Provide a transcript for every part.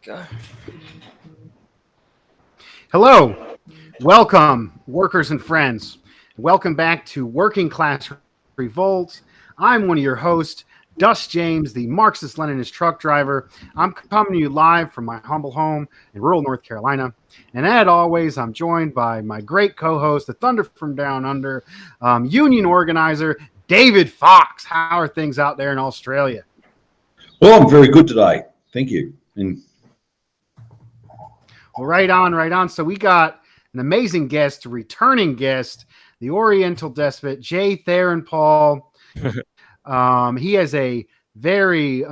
Go. Hello, welcome, workers and friends. Welcome back to Working Class Revolt. I'm one of your hosts, Dust James, the Marxist-Leninist truck driver. I'm coming to you live from my humble home in rural North Carolina. And as always, I'm joined by my great co-host, the Thunder from Down Under, union organizer, David Fox. How are things out there in Australia? Well, I'm very good today. Thank you. Well, right on. So we got an amazing guest, a returning guest, the Oriental Despot, J. Theron Paul. He has a very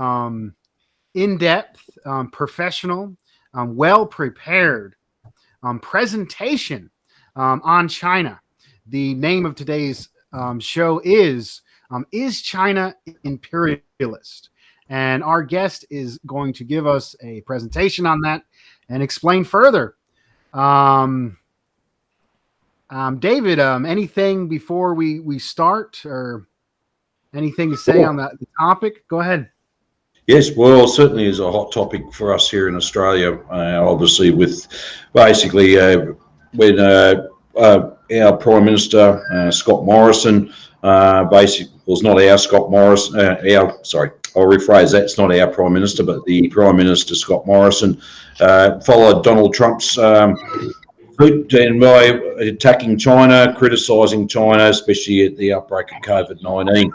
in-depth, professional, well-prepared presentation on China. The name of today's show is China Imperialist? And our guest is going to give us a presentation on that and explain further. David, anything before we start, or anything to say on the topic? Go ahead. Yes, well, certainly is a hot topic for us here in Australia, obviously, with basically when our Prime Minister, Scott Morrison, was not our Scott Morrison, I'll rephrase that, it's not our Prime Minister, but the Prime Minister, Scott Morrison, followed Donald Trump's route and by attacking China, criticising China, especially at the outbreak of COVID-19.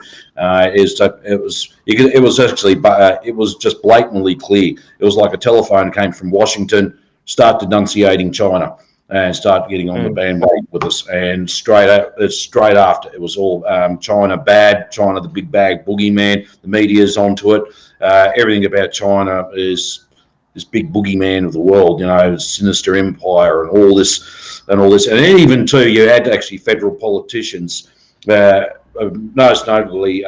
It was just blatantly clear. It was like a telephone came from Washington, start denunciating China and start getting on the bandwagon with us. And straight after, it was all China bad, China the big bag boogeyman. The media's onto it. Everything about China is this big boogeyman of the world, sinister empire and all this. And then even too, you had actually federal politicians, most notably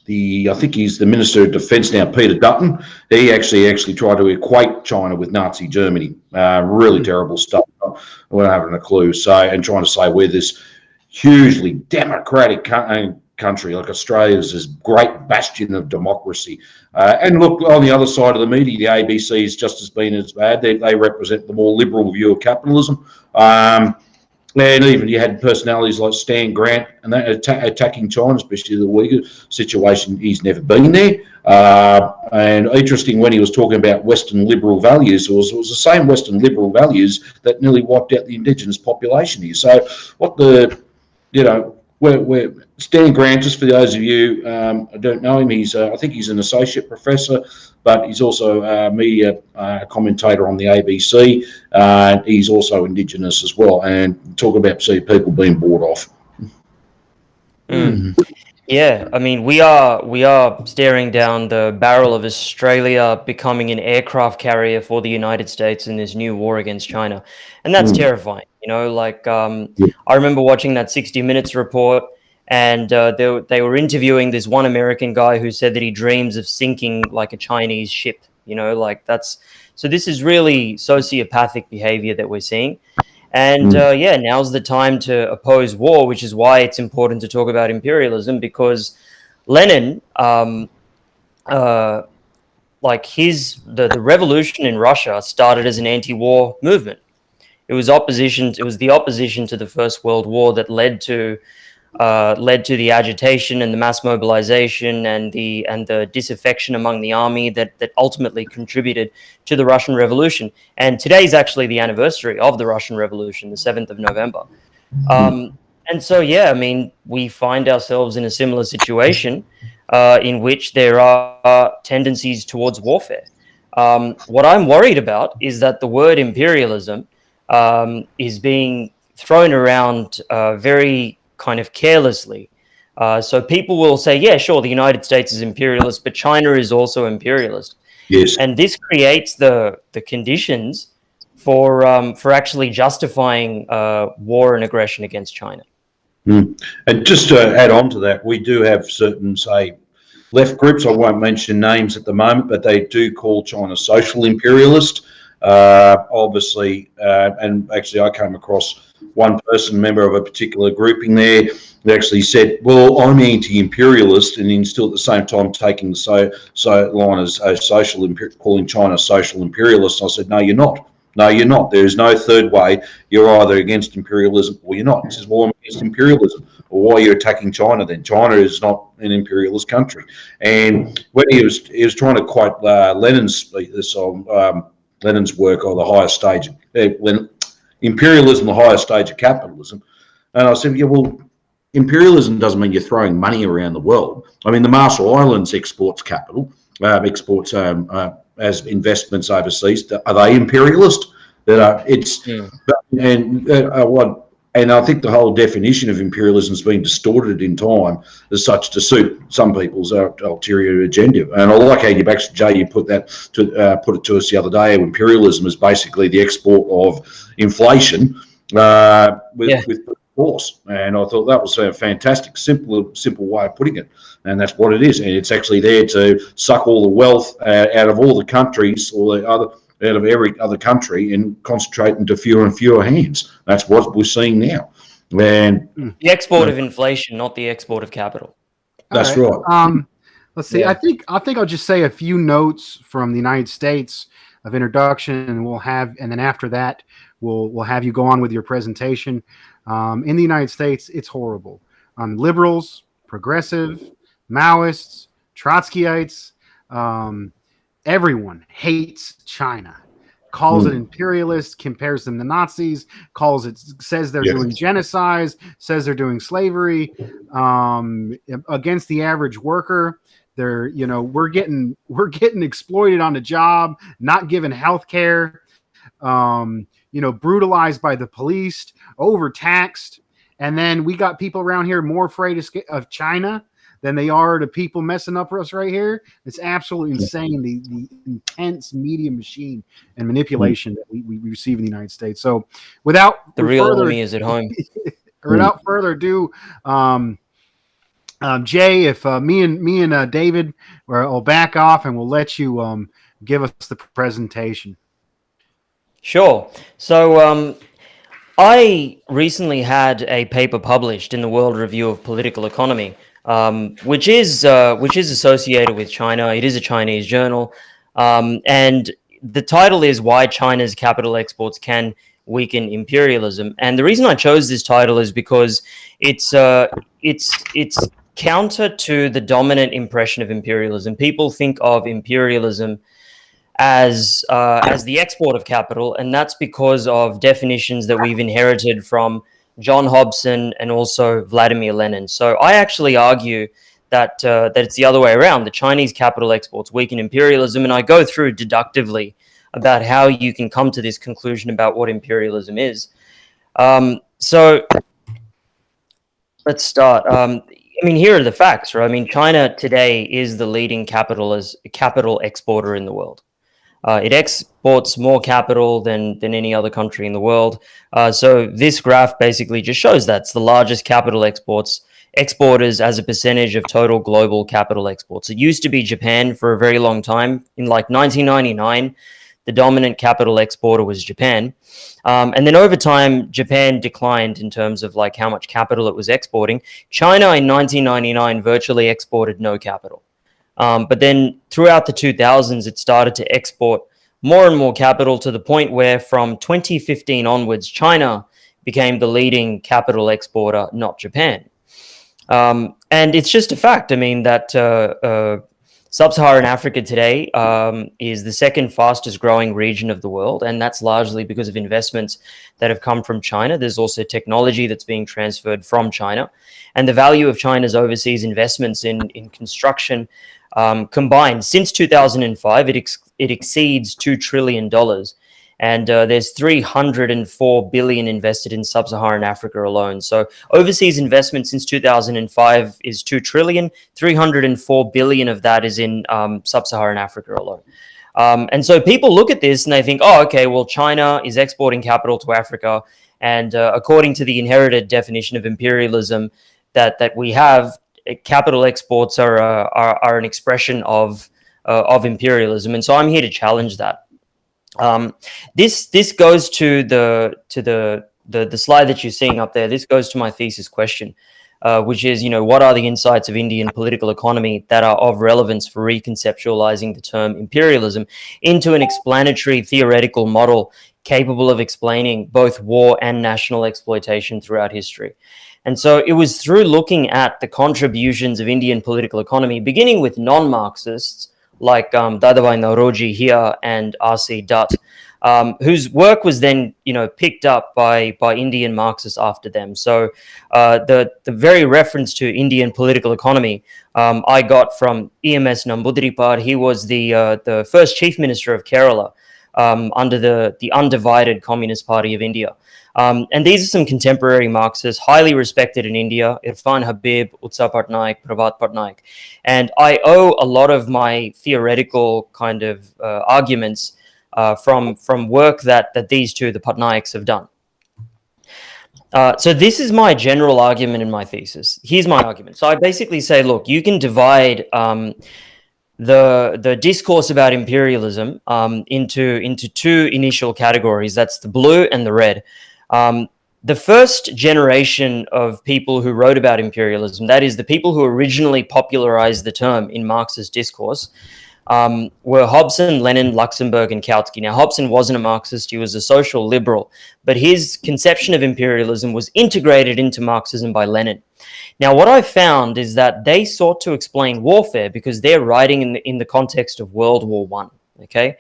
I think he's the Minister of Defence now, Peter Dutton. He actually tried to equate China with Nazi Germany. Really terrible stuff. We're not having a clue. And trying to say we're this hugely democratic country, like Australia is this great bastion of democracy. And look, on the other side of the media, the ABC is just as been as bad. They represent the more liberal view of capitalism. And even you had personalities like Stan Grant and that attacking China, especially the Uyghur situation. He's never been there. And interesting, when he was talking about Western liberal values, it was the same Western liberal values that nearly wiped out the indigenous population here. So where Stan Grant, just for those of you I don't know him, I think he's an associate professor, but he's also a media commentator on the ABC. He's also Indigenous as well, and talk about people being bought off. Yeah, I mean, we are staring down the barrel of Australia becoming an aircraft carrier for the United States in this new war against China, and that's terrifying. I remember watching that 60 Minutes report, and they were interviewing this one American guy who said that he dreams of sinking like a Chinese ship. So this is really sociopathic behavior that we're seeing. And now's the time to oppose war, which is why it's important to talk about imperialism, because Lenin, the revolution in Russia started as an anti-war movement. It was the opposition to the First World War that led to the agitation and the mass mobilization and the disaffection among the army that ultimately contributed to the Russian Revolution. And today is actually the anniversary of the Russian Revolution, the 7th of November. And so, we find ourselves in a similar situation in which there are tendencies towards warfare. What I'm worried about is that the word imperialism is being thrown around very kind of carelessly. So people will say, yeah, sure, the United States is imperialist, but China is also imperialist. Yes. And this creates the conditions for actually justifying war and aggression against China. And just to add on to that, we do have certain, say, left groups, I won't mention names at the moment, but they do call China social imperialist. Obviously, and actually I came across one person, member of a particular grouping there, they actually said, well, I'm anti-imperialist, and then still at the same time taking the line as calling China social imperialist. I said, no, you're not. No, you're not. There is no third way. You're either against imperialism or you're not. He says, well, I'm against imperialism. Well, why are you attacking China then? China is not an imperialist country. And when he was trying to quote Lenin's work on the highest stage, when imperialism, the highest stage of capitalism, and I said, yeah, well, imperialism doesn't mean you're throwing money around the world. I mean, the Marshall Islands exports capital, exports as investments overseas. Are they imperialist? And I think the whole definition of imperialism has been distorted in time as such to suit some people's ulterior agenda. And I like how you put it to us the other day. Imperialism is basically the export of inflation with force. And I thought that was a fantastic, simple way of putting it. And that's what it is. And it's actually there to suck all the wealth out of all the countries out of every other country and concentrate into fewer and fewer hands. That's what we're seeing now. And the export of inflation, not the export of capital. That's right. Let's see. Yeah. I think I'll just say a few notes from the United States of introduction, and then after that, we'll have you go on with your presentation. In the United States, it's horrible. Liberals, progressive, Maoists, Trotskyites, everyone hates China, calls it imperialist, compares them to Nazis, says they're doing genocide, says they're doing slavery against the average worker. We're getting exploited on the job, not given health care, brutalized by the police, overtaxed. And then we got people around here more afraid of China than they are to people messing up us right here. It's absolutely insane, the intense media machine and manipulation that we receive in the United States. So without the real enemy is at home. Without further ado, Jay, if me and David will back off and we'll let you give us the presentation. Sure. So I recently had a paper published in the World Review of Political Economy, which is associated with China. It is a Chinese journal, and the title is "Why China's Capital Exports Can Weaken Imperialism." And the reason I chose this title is because it's counter to the dominant impression of imperialism. People think of imperialism as the export of capital, and that's because of definitions that we've inherited from John Hobson and also Vladimir Lenin. So I actually argue that it's the other way around. The Chinese capital exports weaken imperialism, and I go through deductively about how you can come to this conclusion about what imperialism is. So let's start. Here are the facts, right? China today is the leading capital exporter in the world. It exports more capital than any other country in the world. So this graph basically just shows that's the largest capital exporters as a percentage of total global capital exports. It used to be Japan for a very long time. In 1999, the dominant capital exporter was Japan. And then over time, Japan declined in terms of how much capital it was exporting. China in 1999 virtually exported no capital. But then throughout the 2000s, it started to export more and more capital to the point where from 2015 onwards, China became the leading capital exporter, not Japan. And it's just a fact. That Sub-Saharan Africa today is the second fastest growing region of the world, and that's largely because of investments that have come from China. There's also technology that's being transferred from China, and the value of China's overseas investments in construction combined since 2005, it exceeds $2 trillion. And there's 304 billion invested in Sub-Saharan Africa alone. So overseas investment since 2005 is 2 trillion. 304 billion of that is in Sub-Saharan Africa alone. And so people look at this and they think, oh, okay, well, China is exporting capital to Africa. And according to the inherited definition of imperialism that we have, capital exports are an expression of imperialism. And so I'm here to challenge that. This goes to the the slide that you're seeing up there, this goes to my thesis question, which is, what are the insights of Indian political economy that are of relevance for reconceptualizing the term imperialism into an explanatory theoretical model capable of explaining both war and national exploitation throughout history. And so it was through looking at the contributions of Indian political economy, beginning with non-Marxists like Dadabhai Nauroji here and R.C. Dutt, whose work was then, picked up by Indian Marxists after them. So the very reference to Indian political economy I got from E.M.S. Namboodiripad. He was the first chief minister of Kerala under the undivided Communist Party of India. And these are some contemporary Marxists, highly respected in India: Irfan Habib, Utsav Patnaik, Prabhat Patnaik. And I owe a lot of my theoretical kind of arguments from work that these two, the Patnaiks, have done. So this is my general argument in my thesis. Here's my argument. So I basically say, look, you can divide the discourse about imperialism into two initial categories. That's the blue and the red. The first generation of people who wrote about imperialism, that is the people who originally popularized the term in Marxist discourse, were Hobson, Lenin, Luxemburg, and Kautsky. Now, Hobson wasn't a Marxist, he was a social liberal, but his conception of imperialism was integrated into Marxism by Lenin. Now, what I found is that they sought to explain warfare because they're writing in the context of World War I, okay?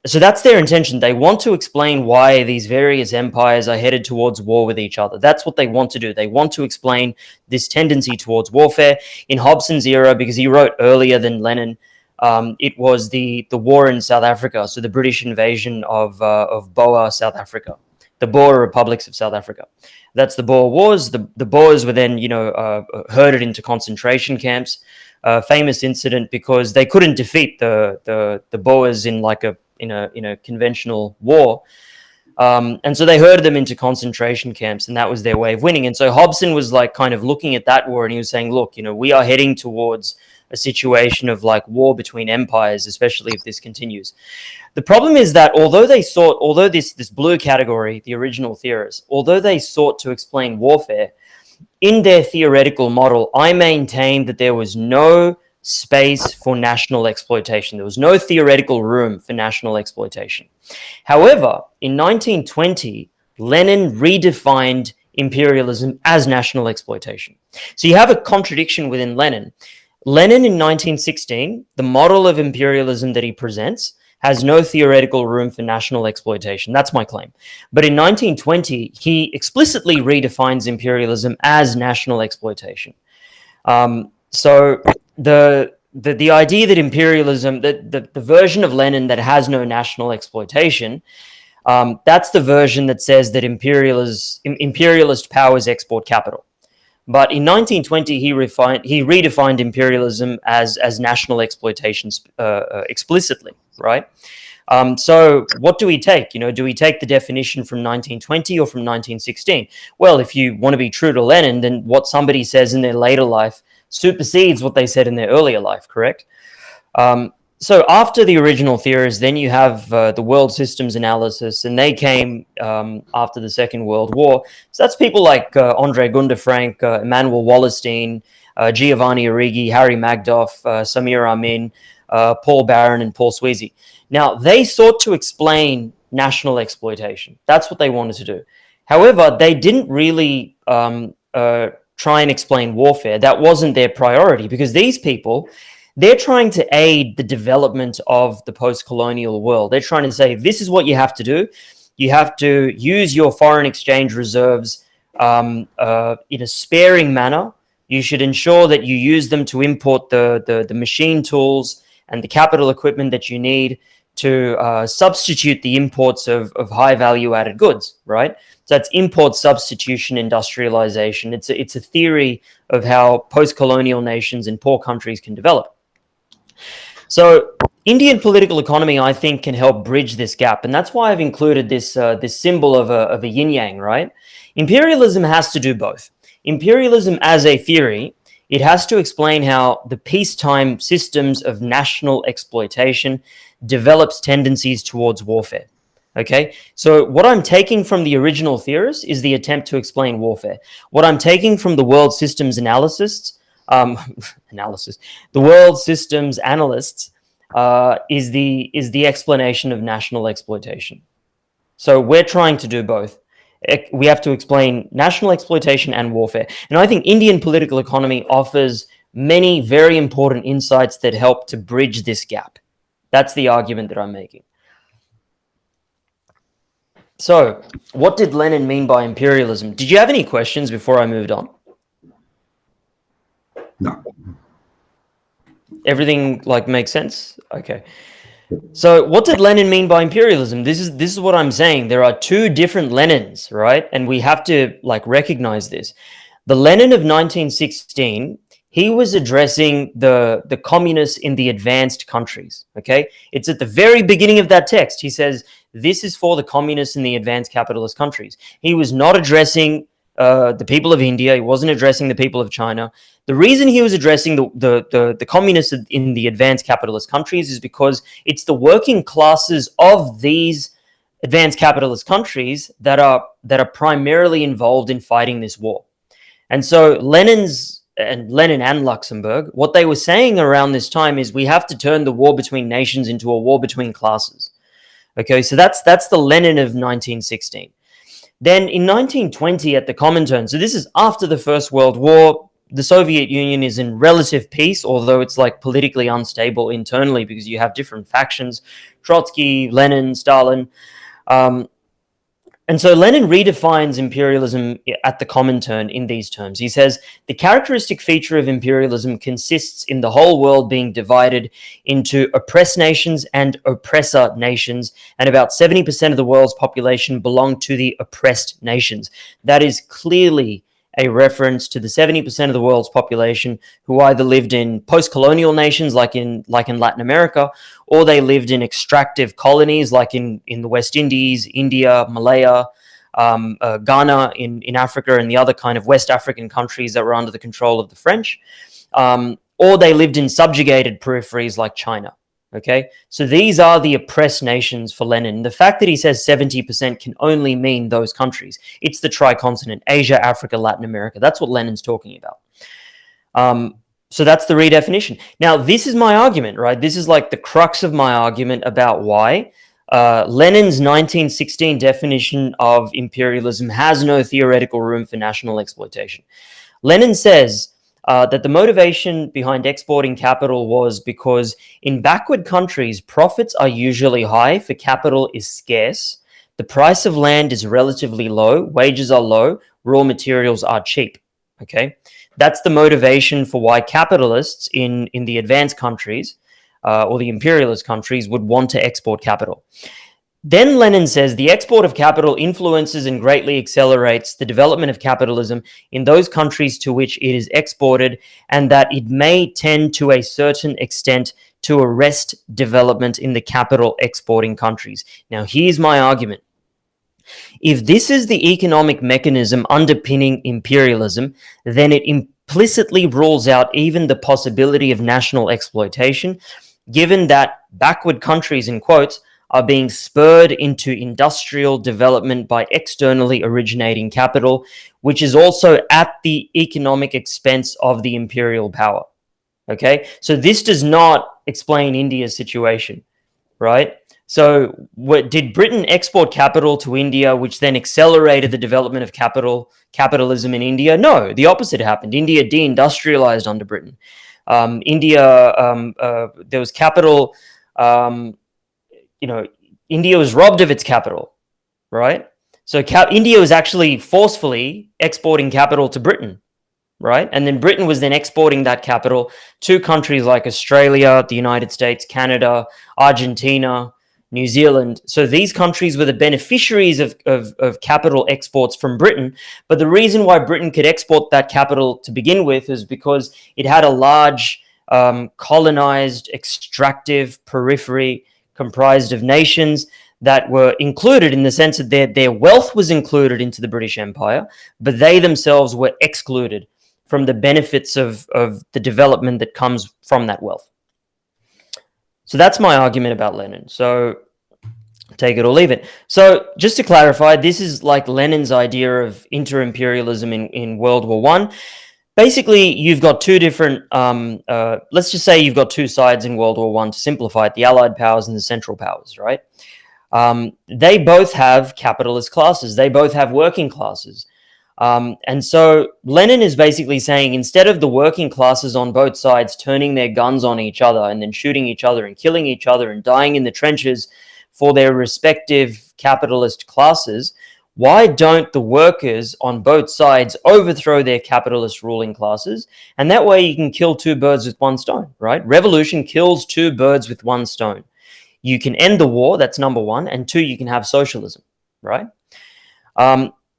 So that's their intention. They want to explain why these various empires are headed towards war with each other. That's what they want to do. They want to explain this tendency towards warfare. In Hobson's era, because he wrote earlier than Lenin, it was the war in South Africa, so the British invasion of Boer South Africa, the Boer republics of South Africa. That's the Boer Wars. The Boers were then, herded into concentration camps. Famous incident because they couldn't defeat the Boers in a conventional war, and so they herded them into concentration camps, and that was their way of winning. And so Hobson was kind of looking at that war, and he was saying, look, we are heading towards a situation of war between empires, especially if this continues. The problem is that although this blue category, the original theorists, although they sought to explain warfare, in their theoretical model, I maintain that there was no space for national exploitation. There was no theoretical room for national exploitation. However, in 1920, Lenin redefined imperialism as national exploitation. So you have a contradiction within Lenin. Lenin in 1916, the model of imperialism that he presents has no theoretical room for national exploitation. That's my claim. But in 1920, he explicitly redefines imperialism as national exploitation. So the idea that imperialism, the version of Lenin that has no national exploitation, that's the version that says that imperialist powers export capital. But in 1920, he redefined imperialism as national exploitation explicitly, right? So what do we take? Do we take the definition from 1920 or from 1916? Well, if you want to be true to Lenin, then what somebody says in their later life supersedes what they said in their earlier life, correct? So after the original theorists, then you have the world systems analysis, and they came after the Second World War. So that's people like Andre Gundafrank, Emmanuel Wallerstein, Giovanni Arrighi, Harry Magdoff, Samir Amin, Paul Barron, and Paul Sweezy. Now, they sought to explain national exploitation. That's what they wanted to do. However, they didn't really try and explain warfare. That wasn't their priority, because these people, they're trying to aid the development of the post-colonial world. They're trying to say, this is what you have to do. You have to use your foreign exchange reserves in a sparing manner. You should ensure that you use them to import the machine tools and the capital equipment that you need to substitute the imports of high value added goods, right? So that's import substitution industrialization. It's a theory of how post-colonial nations and poor countries can develop. So Indian political economy, I think, can help bridge this gap. And that's why I've included this symbol of a yin-yang, right? Imperialism has to do both. Imperialism as a theory, it has to explain how the peacetime systems of national exploitation develops tendencies towards warfare. Okay, so what I'm taking from the original theorists is the attempt to explain warfare. What I'm taking from the world systems analysts, the world systems analysts, is the explanation of national exploitation. So we're trying to do both. We have to explain national exploitation and warfare. And I think Indian political economy offers many very important insights that help to bridge this gap. That's the argument that I'm making. So, what did Lenin mean by imperialism? Did you have any questions before I moved on? No. Everything makes sense? Okay. So, what did Lenin mean by imperialism? This is what I'm saying. There are two different Lenins, right? And we have to recognize this. The Lenin of 1916, he was addressing the communists in the advanced countries, okay? It's at the very beginning of that text. He says, this is for the communists in the advanced capitalist countries. He was not addressing the people of India. He wasn't addressing the people of China. The reason he was addressing the communists in the advanced capitalist countries is because it's the working classes of these advanced capitalist countries that are primarily involved in fighting this war. And so Lenin and Luxemburg, what they were saying around this time is we have to turn the war between nations into a war between classes. Okay, so that's the Lenin of 1916. Then in 1920 at the Comintern, so this is after the First World War, the Soviet Union is in relative peace, although it's politically unstable internally because you have different factions, Trotsky, Lenin, Stalin. And so Lenin redefines imperialism at the Comintern in these terms. He says, the characteristic feature of imperialism consists in the whole world being divided into oppressed nations and oppressor nations, and about 70% of the world's population belong to the oppressed nations. That is clearly a reference to the 70% of the world's population who either lived in post-colonial nations like in Latin America, or they lived in extractive colonies like in the West Indies, India, Malaya, Ghana in Africa, and the other kind of West African countries that were under the control of the French, or they lived in subjugated peripheries like China. Okay, so these are the oppressed nations for Lenin. The fact that he says 70% can only mean those countries. It's the tricontinent, Asia, Africa, Latin America. That's what Lenin's talking about. So that's the redefinition. Now, this is my argument, right? This is the crux of my argument about why Lenin's 1916 definition of imperialism has no theoretical room for national exploitation. Lenin says that the motivation behind exporting capital was because in backward countries, profits are usually high, for capital is scarce, the price of land is relatively low, wages are low, raw materials are cheap. Okay, that's the motivation for why capitalists in the advanced countries or the imperialist countries would want to export capital. Then Lenin says the export of capital influences and greatly accelerates the development of capitalism in those countries to which it is exported, and that it may tend to a certain extent to arrest development in the capital exporting countries. Now, here's my argument. If this is the economic mechanism underpinning imperialism, then it implicitly rules out even the possibility of national exploitation, given that backward countries, in quotes, are being spurred into industrial development by externally originating capital, which is also at the economic expense of the imperial power. Okay, so this does not explain India's situation, right? So did Britain export capital to India, which then accelerated the development of capitalism in India? No, the opposite happened. India deindustrialized under Britain. There was capital... India was robbed of its capital, right? So India was actually forcefully exporting capital to Britain, right? And then Britain was then exporting that capital to countries like Australia, the United States, Canada, Argentina, New Zealand. So these countries were the beneficiaries of capital exports from Britain. But the reason why Britain could export that capital to begin with is because it had a large colonized, extractive periphery comprised of nations that were included in the sense that their wealth was included into the British Empire, but they themselves were excluded from the benefits of the development that comes from that wealth. So that's my argument about Lenin. So Take it or leave it. So just to clarify, this is like Lenin's idea of inter-imperialism in World War One. Basically, you've got two different, let's just say you've got two sides in World War One to simplify it, the Allied powers and the Central powers, right? They both have capitalist classes. They both have working classes. And so Lenin is basically saying, instead of the working classes on both sides turning their guns on each other and then shooting each other and killing each other and dying in the trenches for their respective capitalist classes, why don't the workers on both sides overthrow their capitalist ruling classes? And that way you can kill two birds with one stone, right? Revolution kills two birds with one stone. You can end the war, that's number one, and two, you can have socialism, right?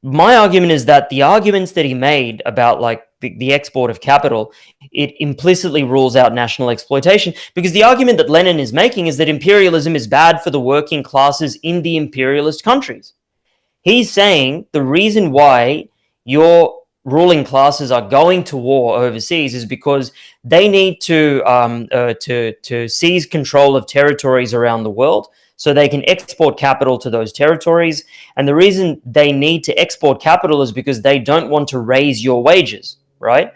My argument is that the arguments that he made about like the export of capital, it implicitly rules out national exploitation, because the argument that Lenin is making is that imperialism is bad for the working classes in the imperialist countries. He's saying the reason why your ruling classes are going to war overseas is because they need to seize control of territories around the world so they can export capital to those territories. And the reason they need to export capital is because they don't want to raise your wages, right?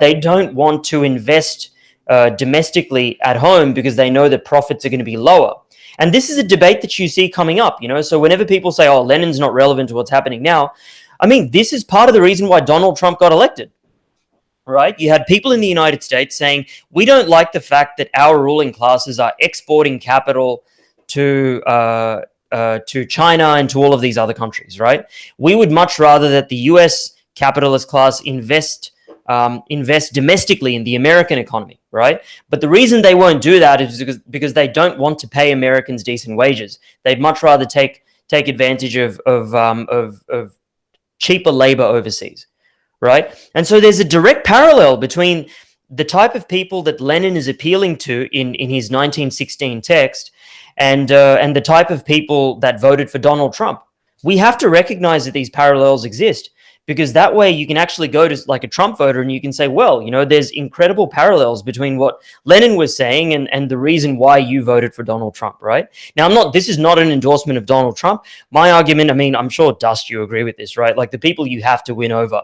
They don't want to invest domestically at home because they know that profits are going to be lower. And this is a debate that you see coming up, you know. So whenever people say, oh, Lenin's not relevant to what's happening now, I mean, this is part of the reason why Donald Trump got elected, right? You had people in the United States saying, we don't like the fact that our ruling classes are exporting capital to China and to all of these other countries, right? We would much rather that the US capitalist class invest domestically in the American economy, right? But the reason they won't do that is because they don't want to pay Americans decent wages. They'd much rather take advantage of cheaper labor overseas, right? And so there's a direct parallel between the type of people that Lenin is appealing to in his 1916 text and the type of people that voted for Donald Trump. We have to recognize that these parallels exist, because that way you can actually go to like a Trump voter and you can say, well, you know, there's incredible parallels between what Lenin was saying and the reason why you voted for Donald Trump, right? Now, this is not an endorsement of Donald Trump. My argument, I mean, I'm sure, Dust, you agree with this, right? Like, the people you have to win over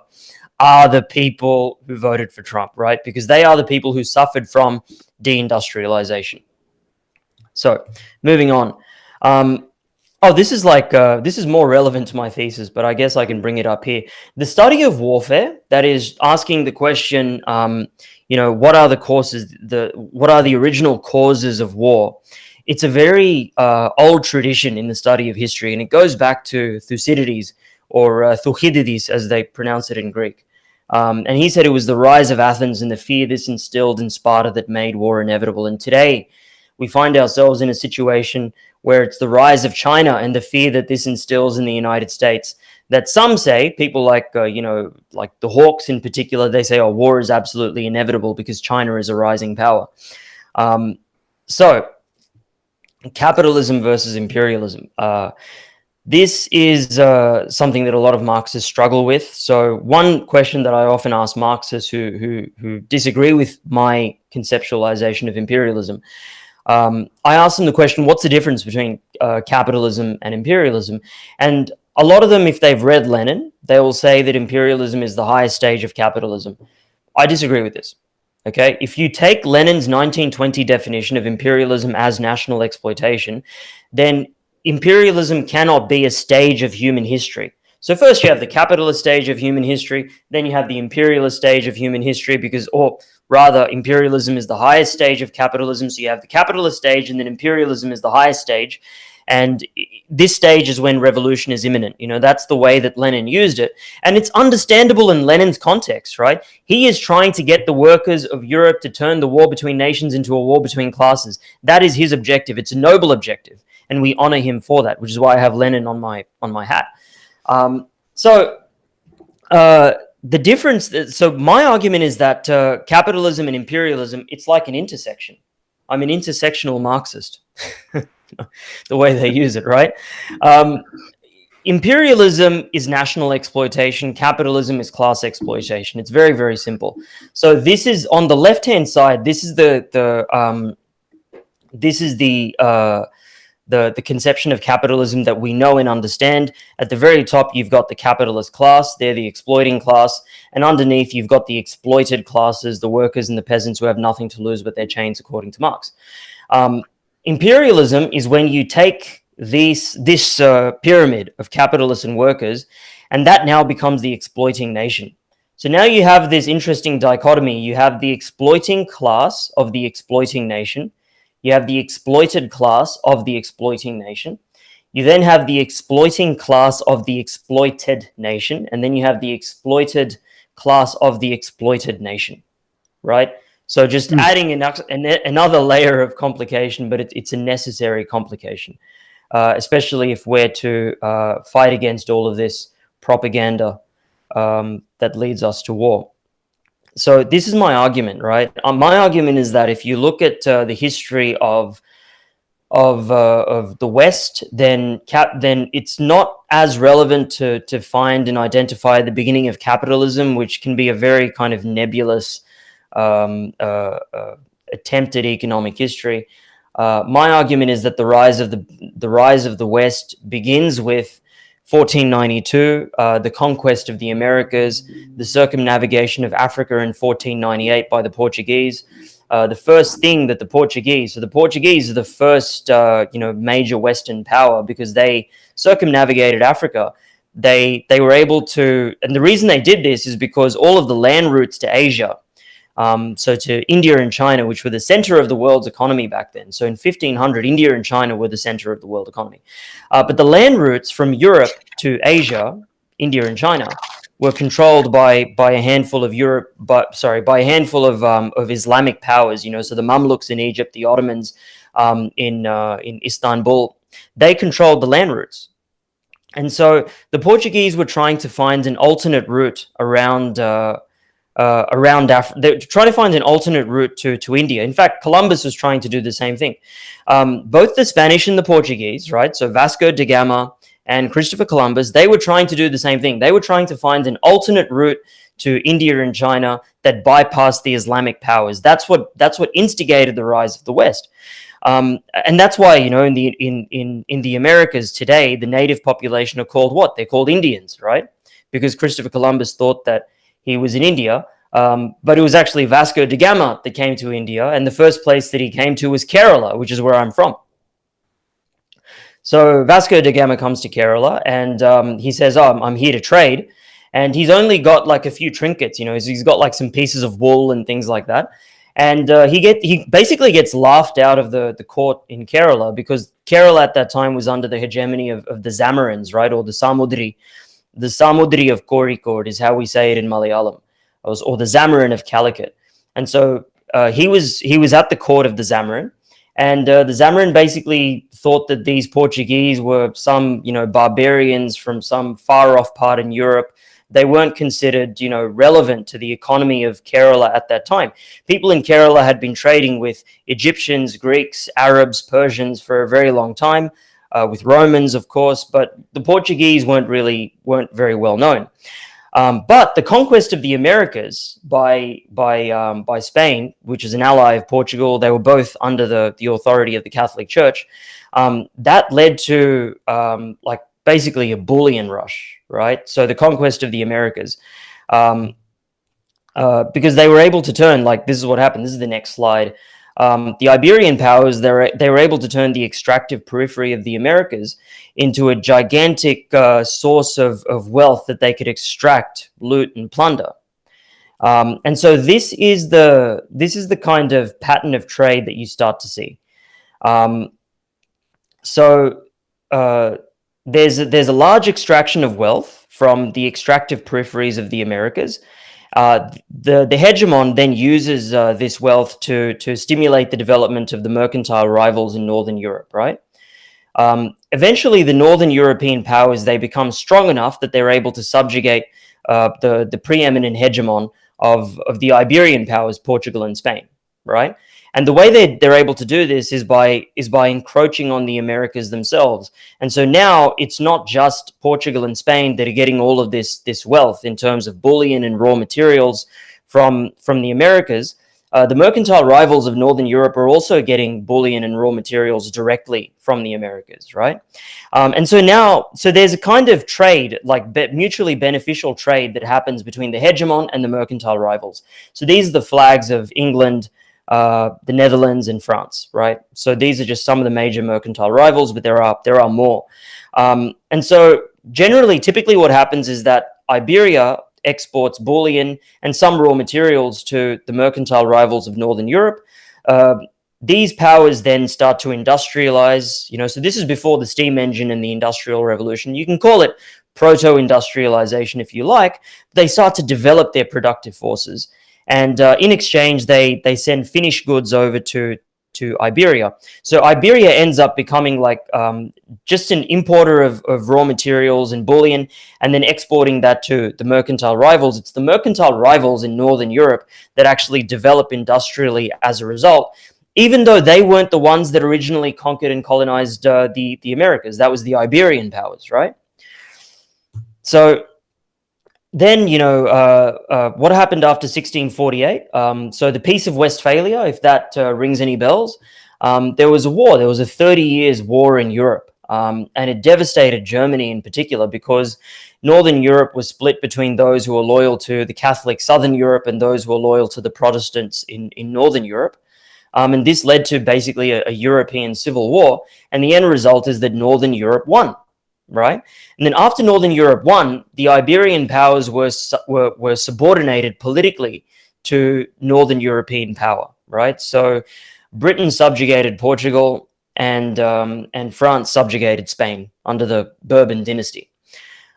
are the people who voted for Trump, right? Because they are the people who suffered from deindustrialization. So, moving on. This is more relevant to my thesis, but I guess I can bring it up here. The study of warfare, that is asking the question, what are the original causes of war? It's a very old tradition in the study of history, and it goes back to Thucydides, or Thucydides as they pronounce it in Greek. And he said it was the rise of Athens and the fear this instilled in Sparta that made war inevitable. And today we find ourselves in a situation where it's the rise of China and the fear that this instills in the United States, that some say, people like, like the Hawks in particular, they say, oh, war is absolutely inevitable because China is a rising power. So capitalism versus imperialism. This is something that a lot of Marxists struggle with. So one question that I often ask Marxists who disagree with my conceptualization of imperialism, I ask them the question, what's the difference between capitalism and imperialism? And a lot of them, if they've read Lenin, they will say that imperialism is the highest stage of capitalism. I disagree with this. Okay, if you take Lenin's 1920 definition of imperialism as national exploitation, then imperialism cannot be a stage of human history. So first you have the capitalist stage of human history, then you have the imperialist stage of human history, rather, imperialism is the highest stage of capitalism. So you have the capitalist stage, and then imperialism is the highest stage. And this stage is when revolution is imminent. You know, that's the way that Lenin used it. And it's understandable in Lenin's context, right? He is trying to get the workers of Europe to turn the war between nations into a war between classes. That is his objective. It's a noble objective, and we honor him for that, which is why I have Lenin on my hat. The difference, so my argument is that capitalism and imperialism, it's like an intersection. I'm an intersectional Marxist, the way they use it, right? Imperialism is national exploitation. Capitalism is class exploitation. It's very, very simple. So this is on the left-hand side. This is the the conception of capitalism that we know and understand. At the very top, you've got the capitalist class. They're the exploiting class. And underneath, you've got the exploited classes, the workers and the peasants who have nothing to lose but their chains, according to Marx. Imperialism is when you take this pyramid of capitalists and workers, and that now becomes the exploiting nation. So now you have this interesting dichotomy. You have the exploiting class of the exploiting nation. You have the exploited class of the exploiting nation. You then have the exploiting class of the exploited nation. And then you have the exploited class of the exploited nation, right? So just adding another layer of complication, but it's a necessary complication, especially if we're to fight against all of this propaganda that leads us to war. So this is my argument, right? My argument is that if you look at the history of the West, then it's not as relevant to find and identify the beginning of capitalism, which can be a very kind of nebulous attempt at economic history. My argument is that the rise of the West begins with 1492, the conquest of the Americas, the circumnavigation of Africa in 1498 by the Portuguese. The first thing that the Portuguese are the first, major Western power because they circumnavigated Africa. They were able to, and the reason they did this is because all of the land routes to Asia, so to India and China, which were the center of the world's economy back then. So in 1500, India and China were the center of the world economy. But the land routes from Europe to Asia, India and China, were controlled by a handful of Islamic powers. So the Mamluks in Egypt, the Ottomans in Istanbul, they controlled the land routes. And so the Portuguese were trying to find an alternate route around Africa. They're trying to find an alternate route to India. In fact, Columbus was trying to do the same thing. Both the Spanish and the Portuguese, right? So Vasco da Gama and Christopher Columbus, they were trying to do the same thing. They were trying to find an alternate route to India and China that bypassed the Islamic powers. That's what instigated the rise of the West. And that's why, in the Americas today, the native population are called what? They're called Indians, right? Because Christopher Columbus thought that he was in India, but it was actually Vasco da Gama that came to India, and the first place that he came to was Kerala, which is where I'm from. So Vasco da Gama comes to Kerala, and he says, I'm here to trade, and he's only got like a few trinkets, he's got like some pieces of wool and things like that, and he basically gets laughed out of the court in Kerala because Kerala at that time was under the hegemony of the Zamarans, right, or the Samudri. The Samudri of Kozhikode is how we say it in Malayalam, or the Zamarin of Calicut. And so he was at the court of the Zamarin, and the Zamarin basically thought that these Portuguese were some, barbarians from some far off part in Europe. They weren't considered, relevant to the economy of Kerala at that time. People in Kerala had been trading with Egyptians, Greeks, Arabs, Persians for a very long time. With Romans, of course, but the Portuguese weren't very well known. But the conquest of the Americas by Spain, which is an ally of Portugal, they were both under the authority of the Catholic Church. That led to basically a bullion rush, right? So the conquest of the Americas, because they were able to turn, this is what happened. This is the next slide. The Iberian powers, they were able to turn the extractive periphery of the Americas into a gigantic source of wealth that they could extract, loot, and plunder. And so this is the kind of pattern of trade that you start to see. There's a large extraction of wealth from the extractive peripheries of the Americas. The hegemon then uses this wealth to stimulate the development of the mercantile rivals in Northern Europe, right? Eventually, the Northern European powers, they become strong enough that they're able to subjugate the preeminent hegemon of the Iberian powers, Portugal and Spain, right? And the way they're able to do this is by encroaching on the Americas themselves. And so now it's not just Portugal and Spain that are getting all of this wealth in terms of bullion and raw materials from the Americas. the mercantile rivals of Northern Europe are also getting bullion and raw materials directly from the Americas, right? And so there's a kind of trade, like mutually beneficial trade that happens between the hegemon and the mercantile rivals. So these are the flags of England, the Netherlands, and France, right? So these are just some of the major mercantile rivals, but there are more. And so generally, typically what happens is that Iberia exports bullion and some raw materials to the mercantile rivals of Northern Europe. These powers then start to industrialize, so this is before the steam engine and the Industrial Revolution. You can call it proto-industrialization if you like. They start to develop their productive forces. And in exchange, they send finished goods over to Iberia. So Iberia ends up becoming like just an importer of raw materials and bullion, and then exporting that to the mercantile rivals. It's the mercantile rivals in Northern Europe that actually develop industrially as a result, even though they weren't the ones that originally conquered and colonized the Americas. That was the Iberian powers, right? So then, what happened after 1648? So the Peace of Westphalia, if that rings any bells, there was a war. There was a 30 years war in Europe, and it devastated Germany in particular because Northern Europe was split between those who were loyal to the Catholic Southern Europe and those who were loyal to the Protestants in Northern Europe. And this led to basically a European civil war. And the end result is that Northern Europe won. Right, and then after Northern Europe won, the Iberian powers were subordinated politically to Northern European power. Right, so Britain subjugated Portugal, and France subjugated Spain under the Bourbon dynasty.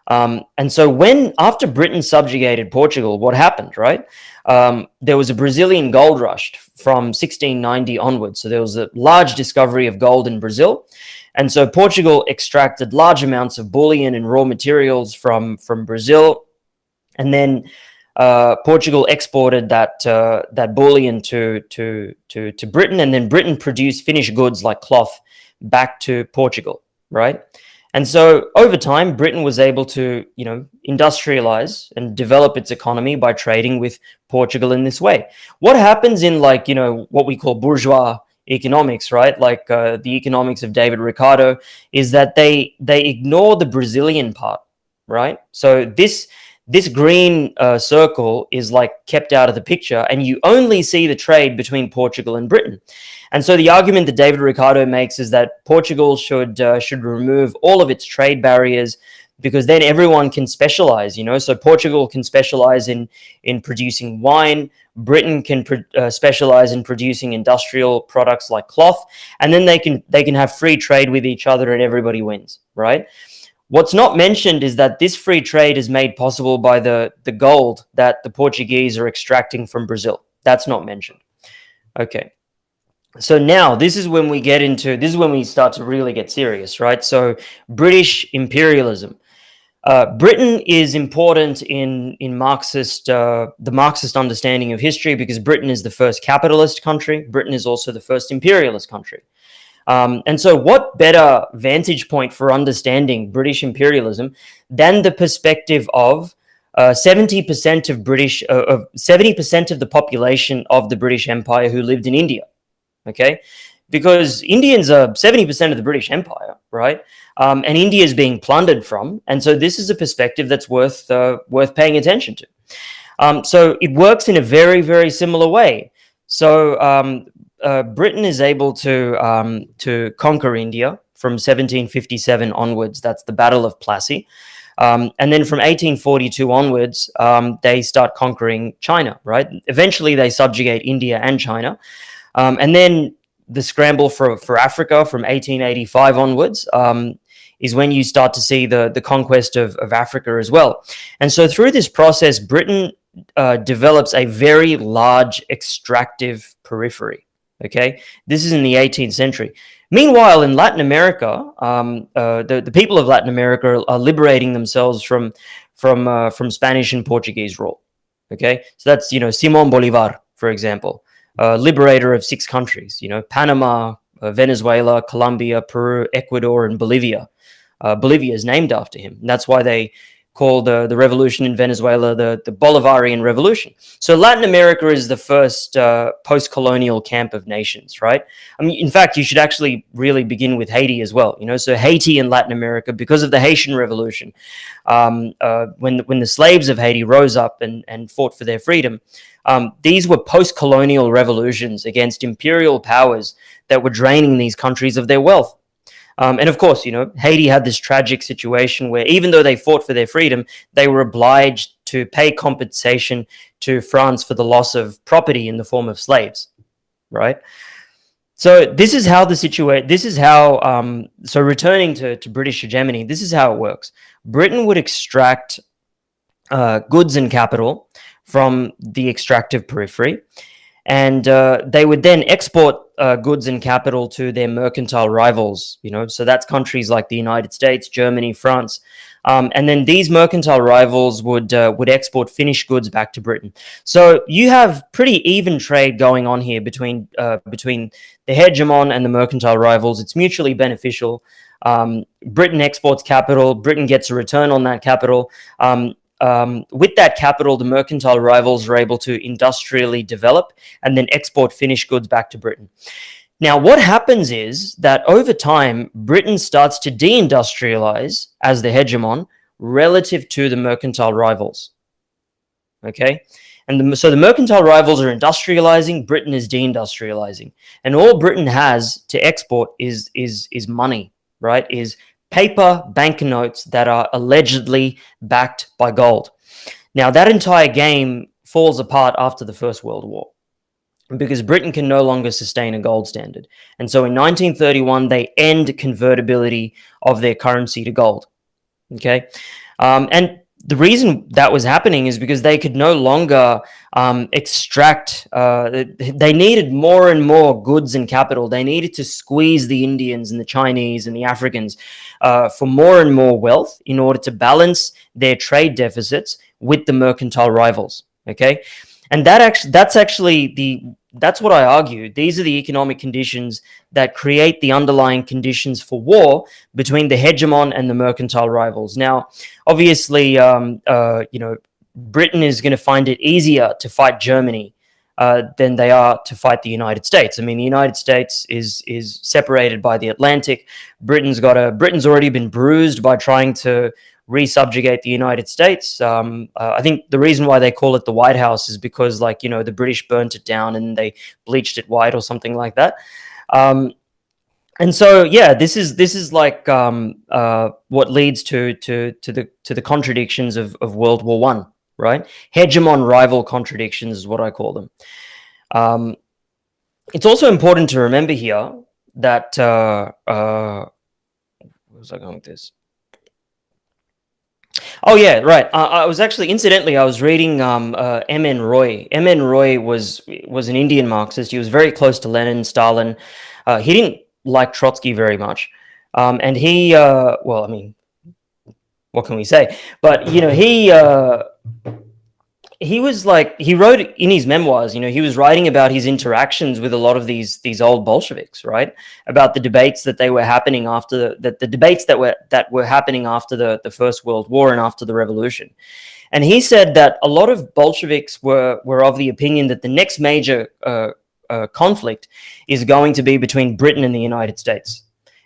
And so after Britain subjugated Portugal, what happened? Right, there was a Brazilian gold rush from 1690 onwards. So there was a large discovery of gold in Brazil. And so Portugal extracted large amounts of bullion and raw materials from Brazil, and then Portugal exported that bullion to Britain, and then Britain produced finished goods like cloth back to Portugal, right? And so over time, Britain was able to, industrialize and develop its economy by trading with Portugal in this way. What happens in what we call bourgeois economics, right? Like the economics of David Ricardo, is that they ignore the Brazilian part, right? So this green circle is kept out of the picture, and you only see the trade between Portugal and Britain. And so the argument that David Ricardo makes is that Portugal should remove all of its trade barriers, because then everyone can specialize, So Portugal can specialize in producing wine. Britain can specialize in producing industrial products like cloth, and then they can have free trade with each other, and everybody wins, right? What's not mentioned is that this free trade is made possible by the gold that the Portuguese are extracting from Brazil. That's not mentioned. Okay. So now this is when we start to really get serious, right? So British imperialism. Britain is important in the Marxist understanding of history, because Britain is the first capitalist country. Britain is also the first imperialist country. And so what better vantage point for understanding British imperialism than the perspective of 70% of 70% of the population of the British Empire who lived in India? Okay, because Indians are 70% of the British Empire, right? And India is being plundered from, and so this is a perspective that's worth paying attention to. So it works in a very, very similar way. So Britain is able to conquer India from 1757 onwards. That's the Battle of Plassey. And then from 1842 onwards, they start conquering China, right? Eventually, they subjugate India and China. And then the scramble for Africa from 1885 onwards is when you start to see the conquest of Africa as well. And so through this process, Britain develops a very large extractive periphery. Okay, this is in the 18th century. Meanwhile, in Latin America, the people of Latin America are liberating themselves from Spanish and Portuguese rule. Okay, so that's Simón Bolívar, for example, liberator of 6 countries. Panama, Venezuela, Colombia, Peru, Ecuador, and Bolivia. Bolivia is named after him. And that's why they called the revolution in Venezuela, the Bolivarian Revolution. So Latin America is the first post-colonial camp of nations, right? I mean, in fact, you should actually really begin with Haiti as well. So Haiti and Latin America, because of the Haitian Revolution, when the slaves of Haiti rose up and fought for their freedom, these were post-colonial revolutions against imperial powers that were draining these countries of their wealth. And of course, Haiti had this tragic situation where even though they fought for their freedom, they were obliged to pay compensation to France for the loss of property in the form of slaves, right? So this is how so returning to British hegemony, this is how it works. Britain would extract goods and capital from the extractive periphery, and they would then export goods and capital to their mercantile rivals, so that's countries like the United States, Germany, France. And then these mercantile rivals would export finished goods back to Britain. So you have pretty even trade going on here between the hegemon and the mercantile rivals. It's mutually beneficial. Britain exports capital. Britain gets a return on that capital. With that capital, the mercantile rivals are able to industrially develop and then export finished goods back to Britain. Now, what happens is that over time, Britain starts to deindustrialize as the hegemon relative to the mercantile rivals. Okay? And so the mercantile rivals are industrializing, Britain is deindustrializing. And all Britain has to export is money, right? Is paper banknotes that are allegedly backed by gold. Now, that entire game falls apart after the First World War because Britain can no longer sustain a gold standard. And so in 1931, they end convertibility of their currency to gold. Okay? And the reason that was happening is because they could no longer extract, they needed more and more goods and capital. They needed to squeeze the Indians and the Chinese and the Africans for more and more wealth in order to balance their trade deficits with the mercantile rivals. Okay? And that's what I argue. These are the economic conditions that create the underlying conditions for war between the hegemon and the mercantile rivals. Now, obviously, Britain is going to find it easier to fight Germany than they are to fight the United States. I mean, the United States is separated by the Atlantic. Britain's already been bruised by trying to resubjugate the United States. I think the reason why they call it the White House is because, the British burnt it down and they bleached it white or something like that. And so, yeah, this is like what leads to the contradictions of World War I, right? Hegemon rival contradictions is what I call them. It's also important to remember here that where was I going with this? Oh yeah, right. I was reading M.N. Roy. M.N. Roy was an Indian Marxist. He was very close to Lenin, Stalin. He didn't like Trotsky very much, and he, well, I mean, what can we say? But he was he wrote in his memoirs, he was writing about his interactions with a lot of these old Bolsheviks, right? About the debates that they were happening after the debates that were happening after the First World War and after the revolution. And he said that a lot of Bolsheviks were of the opinion that the next major conflict is going to be between Britain and the United States.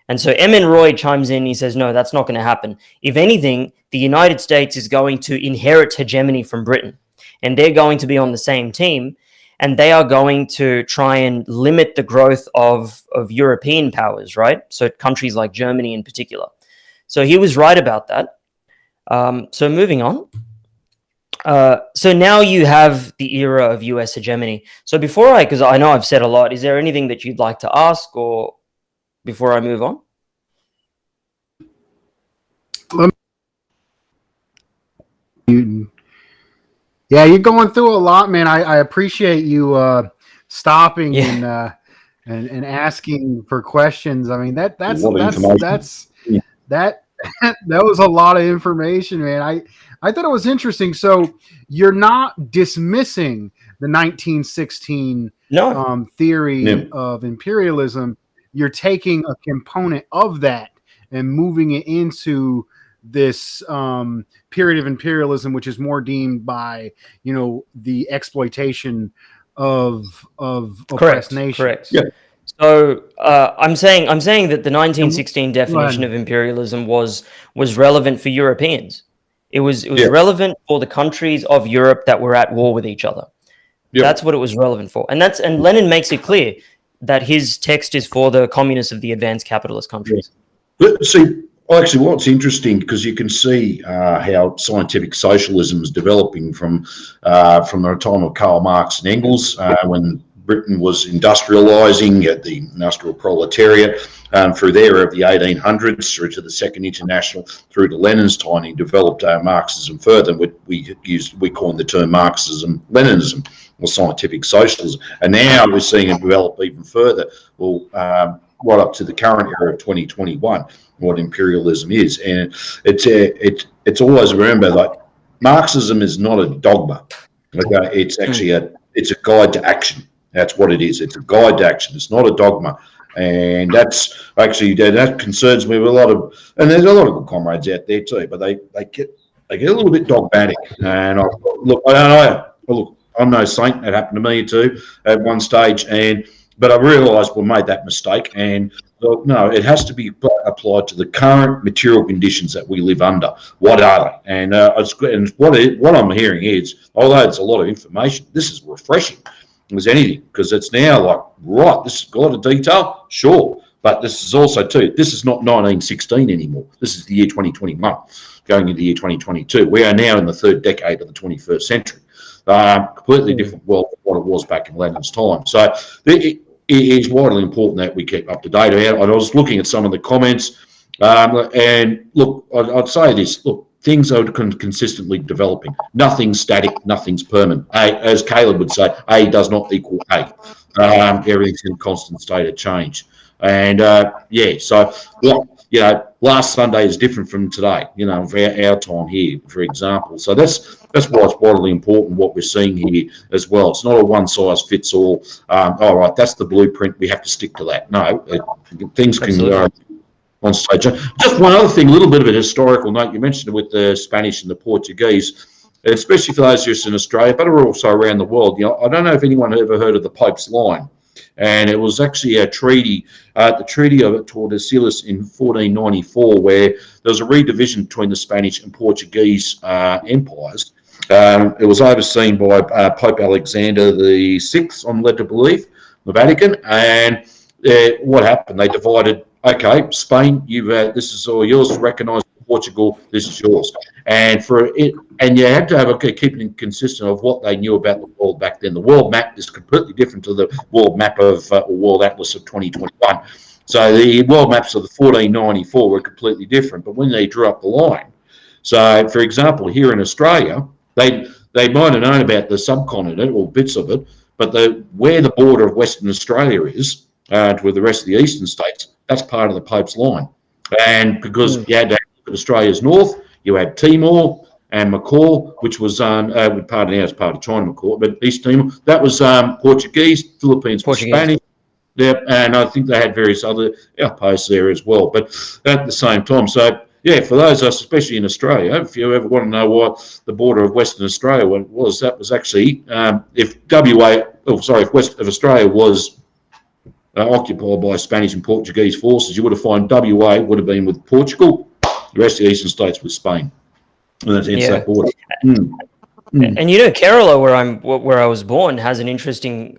And so M.N. Roy chimes in, he says, no, that's not going to happen. If anything, the United States is going to inherit hegemony from Britain. And they're going to be on the same team, and they are going to try and limit the growth of European powers, right? So countries like Germany in particular. So he was right about that. So moving on. So now you have the era of US hegemony. So because I know I've said a lot, is there anything that you'd like to ask or before I move on? Yeah, you're going through a lot, man. I appreciate you stopping and asking for questions. I mean that was a lot of information, man. I thought it was interesting. So you're not dismissing the 1916 theory of imperialism. You're taking a component of that and moving it into this period of imperialism, which is more deemed by the exploitation of oppressed nations. Correct. Yeah. So I'm saying that the 1916 definition of imperialism was relevant for Europeans. It was relevant for the countries of Europe that were at war with each other. Yep. That's what it was relevant for, and Lenin makes it clear that his text is for the communists of the advanced capitalist countries. But see, actually, what's interesting, because you can see how scientific socialism is developing from the time of Karl Marx and Engels, when Britain was industrialising at the industrial proletariat, through there of the 1800s through to the Second International, through to Lenin's time. He developed Marxism further. We coined the term Marxism-Leninism, or scientific socialism, and now we're seeing it develop even further. Well, right up to the current era of 2021, what imperialism is, and it's always remember that Marxism is not a dogma. Okay, it's actually a guide to action. That's what it is. It's a guide to action. It's not a dogma. And that's actually, that concerns me with a lot of, and there's a lot of good comrades out there too, but they get a little bit dogmatic. And I'm no saint. That happened to me too at one stage, but I realised we made that mistake. And no, it has to be applied to the current material conditions that we live under. What are they? And what I'm hearing is, although it's a lot of information, this is refreshing as anything, because it's now like, right, this has got a lot of detail, sure, but this is also too, this is not 1916 anymore. This is the year 2021, going into the year 2022. We are now in the third decade of the 21st century. Completely different world from what it was back in Lenin's time. So it is vitally important that we keep up to date. I was looking at some of the comments, and look, I'd say this, look, things are consistently developing. Nothing's static, nothing's permanent. As Caleb would say, A does not equal A. Everything's in a constant state of change. And so last Sunday is different from today, for our time here, for example. So that's why it's vitally important what we're seeing here as well. It's not a one size fits all. All right, that's the blueprint. We have to stick to that. No, things can go on stage. Just one other thing, a little bit of a historical note. You mentioned it with the Spanish and the Portuguese, especially for those of us in Australia, but also around the world. I don't know if anyone ever heard of the Pope's Line. And it was actually a treaty, the Treaty of Tordesillas in 1494, where there was a redivision between the Spanish and Portuguese empires. It was overseen by Pope Alexander VI, I'm led to believe, the Vatican. And what happened? They divided. Okay, Spain, this is all yours. Recognise Portugal, this is yours. And you had to keep it consistent of what they knew about the world back then. The world map is completely different to the world map of World Atlas of 2021. So the world maps of the 1494 were completely different. But when they drew up the line, so for example, here in Australia, they might have known about the subcontinent or bits of it, but where the border of Western Australia is with the rest of the eastern states, that's part of the Pope's Line. And because you had to look at Australia's north, you had Timor and Macau, which was part of China, Macau, but East Timor, that was Portuguese, Philippines was Spanish. Yeah, and I think they had various other outposts there as well. But at the same time, so yeah, for those of us, especially in Australia, if you ever want to know what the border of Western Australia was, that was actually if Australia was occupied by Spanish and Portuguese forces, you would have found WA would have been with Portugal, the rest of the eastern states with Spain. And that's that border. And Kerala, where I was born, has an interesting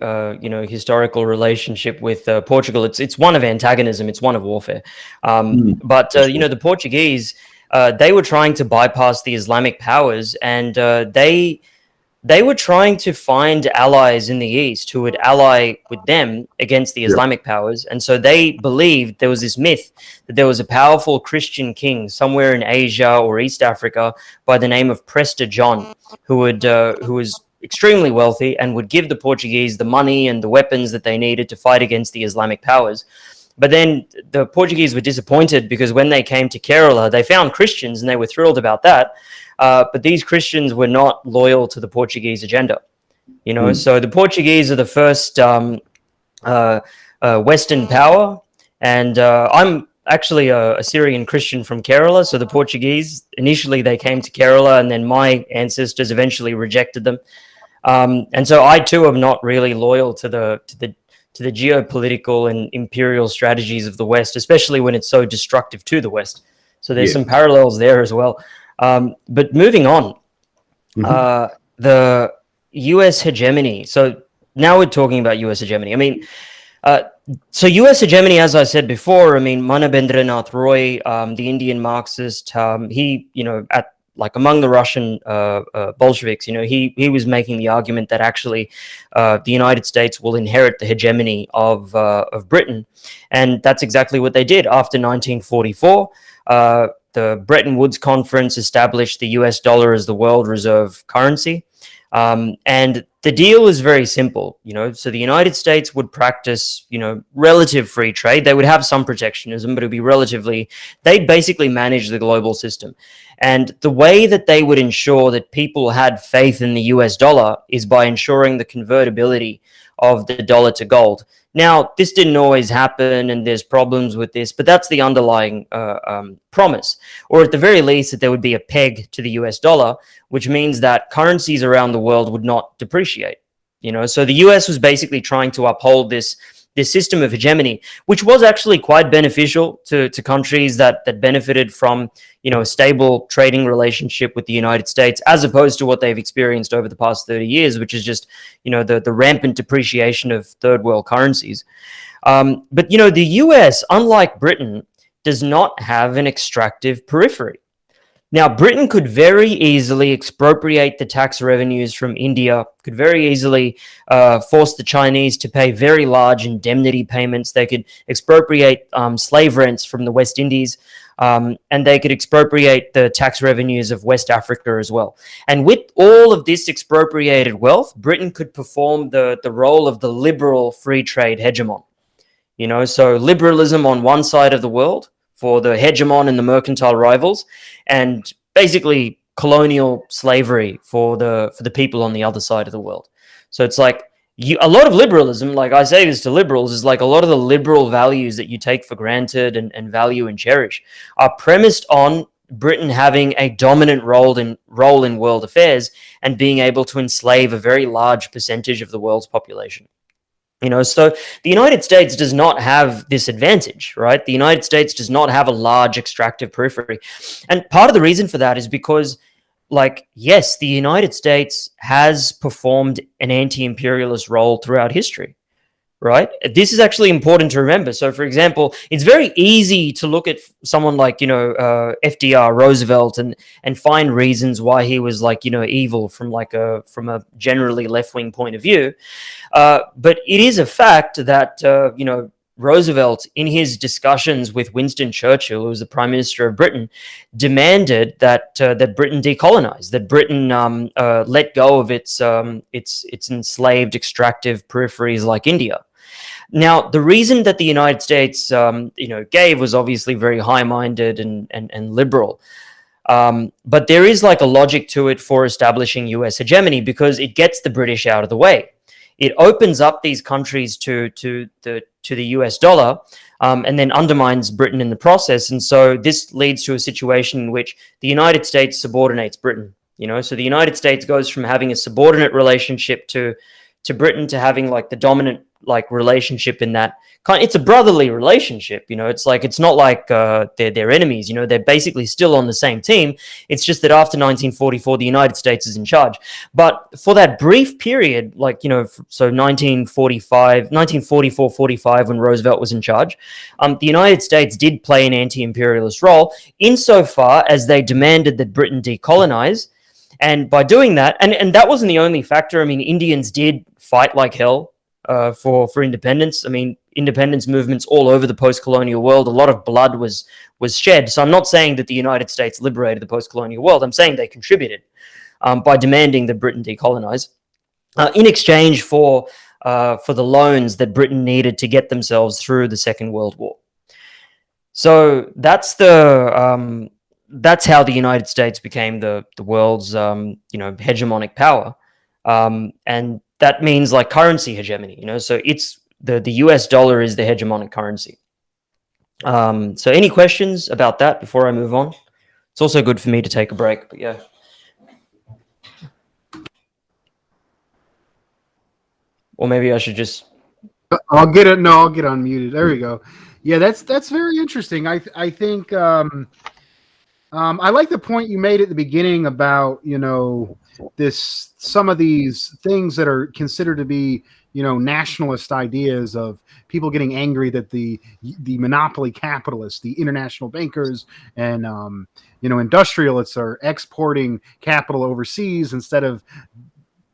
historical relationship with Portugal. It's one of antagonism, it's one of warfare. But the Portuguese, they were trying to bypass the Islamic powers, and they were trying to find allies in the East who would ally with them against the Islamic powers. And so they believed, there was this myth that there was a powerful Christian king somewhere in Asia or East Africa by the name of Prester John, who was extremely wealthy and would give the Portuguese the money and the weapons that they needed to fight against the Islamic powers. But then the Portuguese were disappointed because when they came to Kerala, they found Christians and they were thrilled about that. But these Christians were not loyal to the Portuguese agenda, So the Portuguese are the first Western power, and actually a Syrian Christian from Kerala. So the Portuguese, initially they came to Kerala, and then my ancestors eventually rejected them. And so I too am not really loyal to the geopolitical and imperial strategies of the West, especially when it's so destructive to the West. So there's some parallels there as well. But moving on, the U.S. hegemony. So now we're talking about U.S. hegemony. I mean, so U.S. hegemony, as I said before, I mean, Manabendranath Roy, the Indian Marxist, he, at like among the Russian Bolsheviks, he was making the argument that actually the United States will inherit the hegemony of Britain, and that's exactly what they did after 1944. The Bretton Woods Conference established the US dollar as the world reserve currency. And the deal is very simple, so the United States would practice, relative free trade. They would have some protectionism, but it would be relatively, they'd basically manage the global system. And the way that they would ensure that people had faith in the US dollar is by ensuring the convertibility of the dollar to gold. Now, this didn't always happen, and there's problems with this, but that's the underlying promise, or at the very least that there would be a peg to the US dollar, which means that currencies around the world would not depreciate. So the US was basically trying to uphold this system of hegemony, which was actually quite beneficial to countries that benefited from, a stable trading relationship with the United States, as opposed to what they've experienced over the past 30 years, which is just, the rampant depreciation of third world currencies. But, the US, unlike Britain, does not have an extractive periphery. Now, Britain could very easily expropriate the tax revenues from India, could very easily force the Chinese to pay very large indemnity payments. They could expropriate slave rents from the West Indies, and they could expropriate the tax revenues of West Africa as well. And with all of this expropriated wealth, Britain could perform the role of the liberal free trade hegemon. So liberalism on one side of the world for the hegemon and the mercantile rivals, and basically colonial slavery for the people on the other side of the world. So it's like a lot of liberalism, like I say this to liberals, is like a lot of the liberal values that you take for granted and value and cherish are premised on Britain having a dominant role in world affairs and being able to enslave a very large percentage of the world's population. So the United States does not have this advantage, right? The United States does not have a large extractive periphery. And part of the reason for that is because, yes, the United States has performed an anti-imperialist role throughout history, right? This is actually important to remember. So, for example, it's very easy to look at someone like, FDR, Roosevelt, and find reasons why he was evil from a generally left-wing point of view. But it is a fact that, Roosevelt, in his discussions with Winston Churchill, who was the Prime Minister of Britain, demanded that Britain decolonize, that Britain let go of its enslaved extractive peripheries like India. Now, the reason that the United States, gave was obviously very high-minded and liberal. But there is a logic to it for establishing U.S. hegemony, because it gets the British out of the way. It opens up these countries to the US dollar, and then undermines Britain in the process. And so this leads to a situation in which the United States subordinates Britain. So the United States goes from having a subordinate relationship to Britain to having the dominant relationship in that kind. It's a brotherly relationship. It's not like they're enemies. They're basically still on the same team. It's just that after 1944, the United States is in charge. But for that brief period, so 1944-45, when Roosevelt was in charge, the United States did play an anti-imperialist role insofar as they demanded that Britain decolonize. And by doing that, and that wasn't the only factor. I mean, Indians did fight like hell for independence. I mean, independence movements all over the post-colonial world. A lot of blood was shed. So I'm not saying that the United States liberated the post-colonial world. I'm saying they contributed by demanding that Britain decolonize in exchange for the loans that Britain needed to get themselves through the Second World War. So that's how the United States became the world's hegemonic power, and that means currency hegemony. So it's the US dollar is the hegemonic currency. So any questions about that before I move on? It's also good for me to take a break, but yeah. Or maybe I should just... I'll get it. No, I'll get unmuted. There we go. Yeah, that's very interesting. I think I like the point you made at the beginning about some of these things that are considered to be nationalist ideas of people getting angry that the monopoly capitalists, the international bankers, and industrialists are exporting capital overseas instead of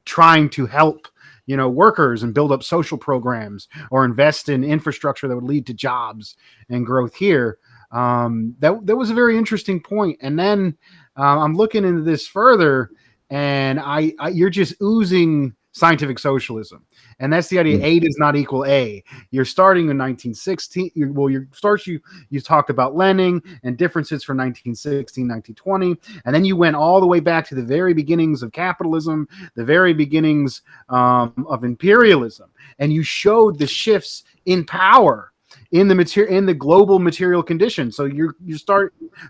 trying to help workers and build up social programs or invest in infrastructure that would lead to jobs and growth here. That was a very interesting point. And then I'm looking into this further, and you're just oozing scientific socialism, and that's the idea. A does not equal A. You're starting in 1916. You talked about Lenin and differences from 1916, 1920, and then you went all the way back to the very beginnings of capitalism, the very beginnings of imperialism, and you showed the shifts in power in the global material condition. So so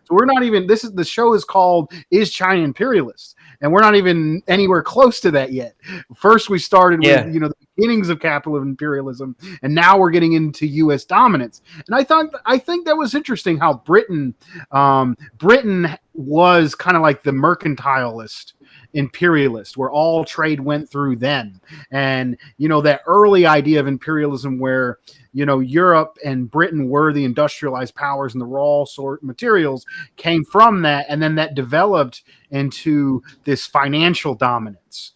we're not even, the show is called Is China Imperialist? And we're not even anywhere close to that yet. First we started with the beginnings of capitalism and imperialism, and now we're getting into US dominance. And I think that was interesting how Britain was kind of like the mercantilist imperialist, where all trade went through them. And that early idea of imperialism where Europe and Britain were the industrialized powers, and the raw sort materials came from that, and then that developed into this financial dominance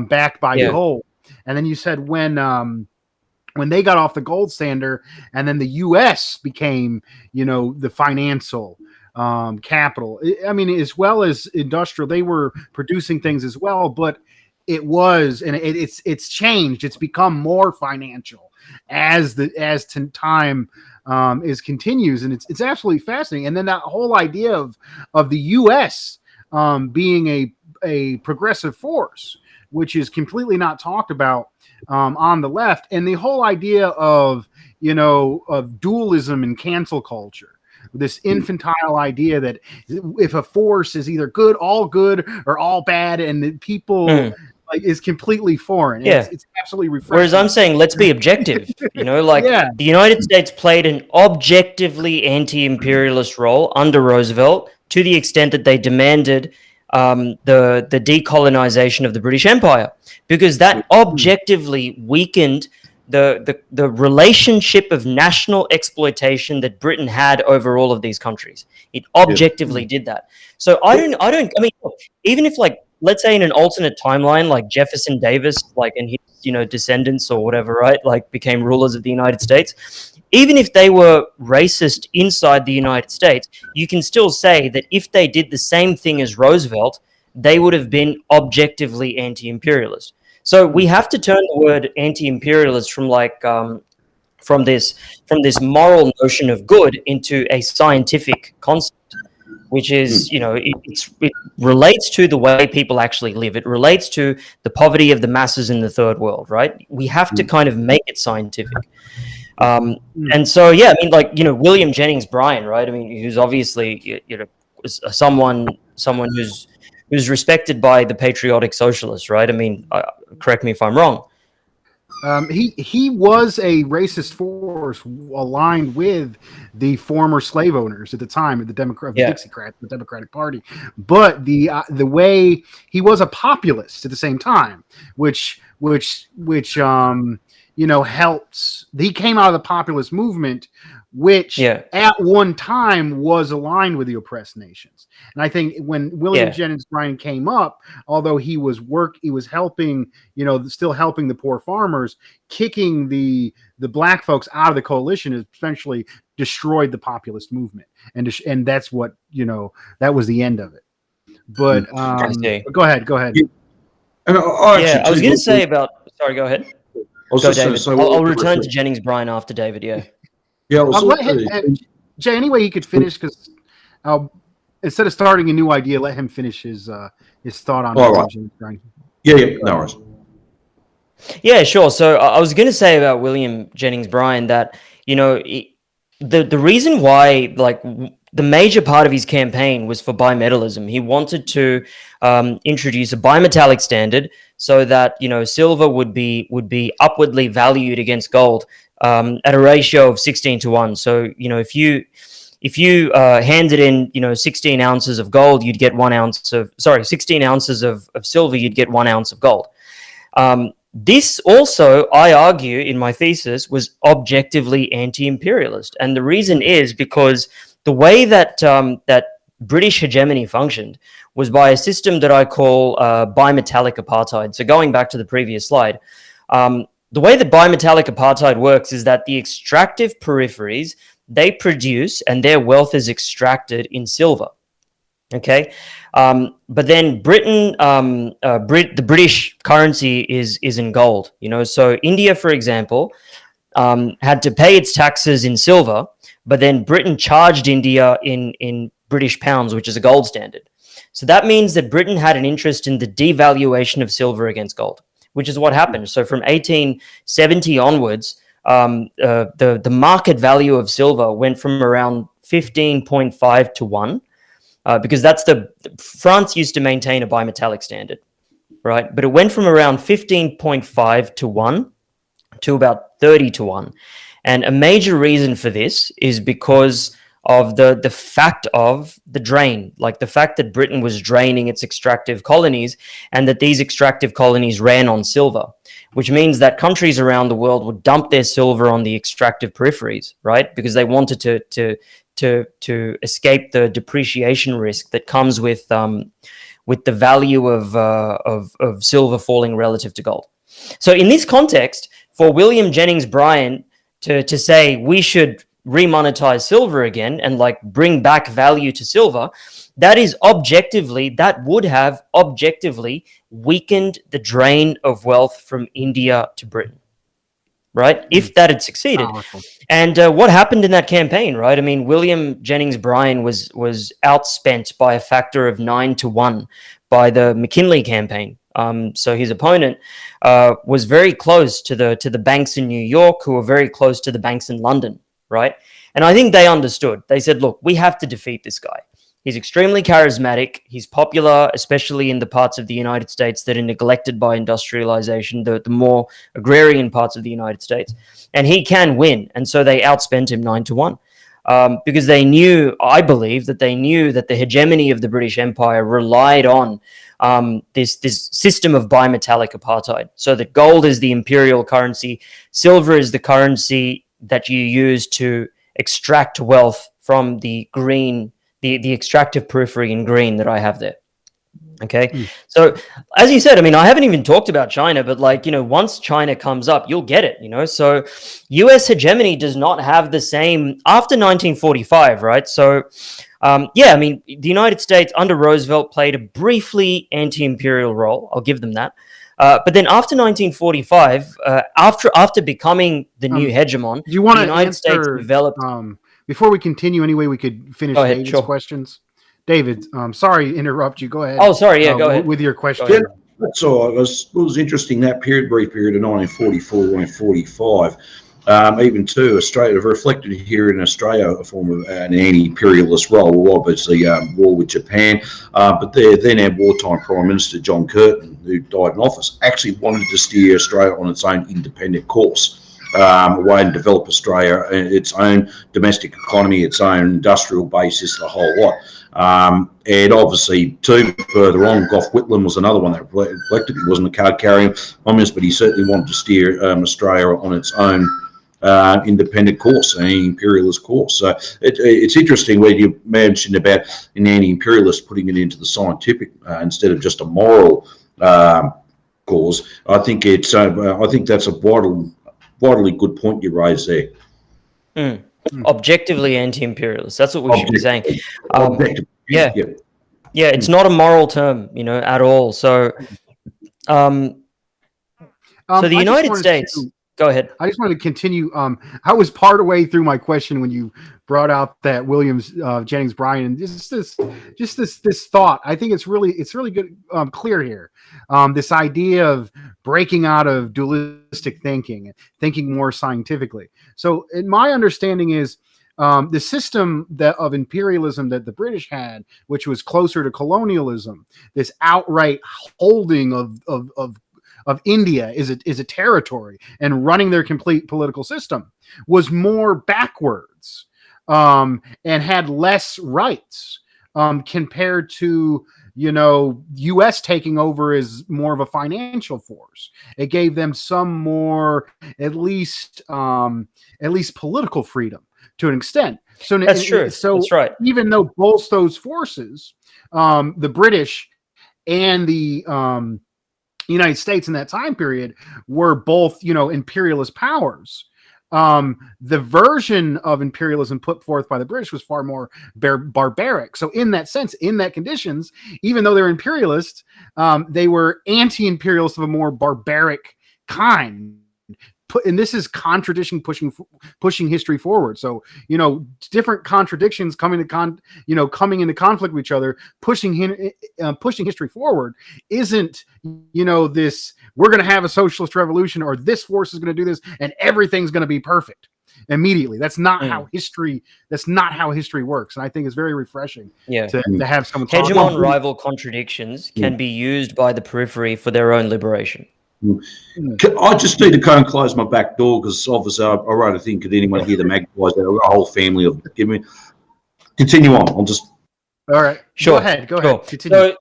backed by gold. And then you said when they got off the gold standard, and then the US became the financial capital. I mean, as well as industrial, they were producing things as well, but it's changed. It's become more financial as time continues, and it's absolutely fascinating. And then that whole idea of the U.S. Being a progressive force, which is completely not talked about on the left, and the whole idea of dualism and cancel culture. This infantile idea that if a force is either good or all bad, and that people is completely foreign. Yeah. It's absolutely refreshing. Whereas I'm saying, let's be objective. The United States played an objectively anti-imperialist role under Roosevelt, to the extent that they demanded the decolonization of the British Empire, because that objectively weakened the relationship of national exploitation that Britain had over all of these countries. It objectively did that. So I mean, even if, like, let's say in an alternate timeline, like Jefferson Davis, like, and his descendants or whatever, right, like, became rulers of the United States, even if they were racist inside the United States, you can still say that if they did the same thing as Roosevelt, they would have been objectively anti-imperialist. So we have to turn the word anti-imperialist from this moral notion of good into a scientific concept, which is, it relates to the way people actually live. It relates to the poverty of the masses in the third world, right? We have to kind of make it scientific. And so, yeah, I mean, like, William Jennings Bryan, right? I mean, who's obviously, someone who's respected by the patriotic socialists, right? I mean, correct me if I'm wrong. He was a racist force aligned with the former slave owners at the time of the Dixiecrats, the Democratic Party. But the way he was a populist at the same time, which helps. He came out of the populist movement, which at one time was aligned with the oppressed nations. And I think when William Jennings Bryan came up, although he was helping, still helping the poor farmers, kicking the black folks out of the coalition essentially destroyed the populist movement. And that's what, that was the end of it. But go ahead. Yeah. And I was going to say about, sorry, go ahead. David. I'll return to Jennings Bryan after David. Yeah. I'll let him, Jay, anyway, he could finish, because instead of starting a new idea, let him finish his thought on Jennings Bryan. Yeah, no worries. Yeah, sure. So I was going to say about William Jennings Bryan that, the reason why, like, the major part of his campaign was for bimetallism. He wanted to introduce a bimetallic standard so that, you know, silver would be upwardly valued against gold at a ratio of 16-1. So, you know, if you handed in, you know, 16 ounces of gold, you'd get 1 ounce of, 16 ounces of silver, you'd get 1 ounce of gold. This also, I argue in my thesis, was objectively anti-imperialist. And the reason is because the way that that British hegemony functioned was by a system that I call bimetallic apartheid. So going back to the previous slide, the way that bimetallic apartheid works is that the extractive peripheries, they produce and their wealth is extracted in silver. Okay, but then Britain, the British currency is in gold. You know, so India, for example, had to pay its taxes in silver, but then Britain charged India in British pounds, which is a gold standard. So that means that Britain had an interest in the devaluation of silver against gold, which is what happened. So from 1870 onwards, the market value of silver went from around 15.5 to 1. Because that's France used to maintain a bimetallic standard, right? But it went from around 15.5 to 1 to about 30 to 1. And a major reason for this is because of the fact of the drain, like the fact that Britain was draining its extractive colonies and that these extractive colonies ran on silver, which means that countries around the world would dump their silver on the extractive peripheries, right? Because they wanted to escape the depreciation risk that comes with the value of silver falling relative to gold. So in this context, for William Jennings Bryan to say we should remonetize silver again and like bring back value to silver, that would have objectively weakened the drain of wealth from India to Britain, right? If that had succeeded. And what happened in that campaign, right? I mean, William Jennings Bryan was outspent by a factor of 9 to 1 by the McKinley campaign. So his opponent was very close to the banks in New York, who were very close to the banks in London, right? And I think they understood. They said, look, we have to defeat this guy. He's extremely charismatic. He's popular, especially in the parts of the United States that are neglected by industrialization, the more agrarian parts of the United States. And he can win. And so they outspent him 9 to 1. Because they knew, I believe, that the hegemony of the British Empire relied on this system of bimetallic apartheid. So that gold is the imperial currency, silver is the currency that you use to extract wealth from the green, the extractive periphery in green that I have there. Okay. So as you said, I mean, I haven't even talked about China, but like, you know, once China comes up, you'll get it, you know. So US hegemony does not have the same after 1945, right? So yeah, I mean, the United States under Roosevelt played a briefly anti-imperial role. I'll give them that. But then after 1945, after becoming the new hegemon, do you want the to United States answer, developed. Before we continue, anyway, we could finish David's questions. David, sorry to interrupt you. Go ahead. Oh, sorry. Yeah, go ahead. With your question. Yeah, that's all right. It was interesting, that brief period of 1944, 1945. Even too, Australia reflected here in Australia a form of an anti-imperialist role, obviously war with Japan. But then our wartime Prime Minister John Curtin, who died in office, actually wanted to steer Australia on its own independent course. Way and develop Australia, its own domestic economy, its own industrial basis, the whole lot. And obviously, too, further on, Gough Whitlam was another one that reflected. He wasn't a card-carrying communist, but he certainly wanted to steer Australia on its own independent course, an imperialist course. So it's interesting when you mentioned about an anti-imperialist putting it into the scientific instead of just a moral cause. I think that's a vitally good point you raised there. Objectively anti-imperialist. That's what we should be saying. Yeah, it's not a moral term, you know, at all. So, so the United States. Go ahead. I just wanted to continue. I was part of the way through my question when you brought out that Williams Jennings Bryan, and just this thought. I think it's really good, clear here. This idea of breaking out of dualistic thinking more scientifically. So, my understanding is the system of imperialism that the British had, which was closer to colonialism, this outright holding of India is a territory and running their complete political system, was more backwards and had less rights compared to U.S. taking over as more of a financial force. It gave them some more, at least political freedom to an extent. So that's true. So that's right. Even though both those forces, the British and the United States in that time period, were both imperialist powers, the version of imperialism put forth by the British was far more barbaric. So in that sense, in that conditions, even though they're imperialists, they were anti-imperialist of a more barbaric kind. And this is contradiction pushing history forward. So different contradictions coming into conflict with each other, pushing history forward isn't this we're going to have a socialist revolution or this force is going to do this and everything's going to be perfect immediately. That's not how history works. And I think it's very refreshing to have someone hegemon rival contradictions can be used by the periphery for their own liberation. I just need to go and close my back door because obviously I wrote a thing. Could anyone hear the magpies? I've got a whole family of. Continue on. I'll just. All right. Sure. Go ahead. Continue. So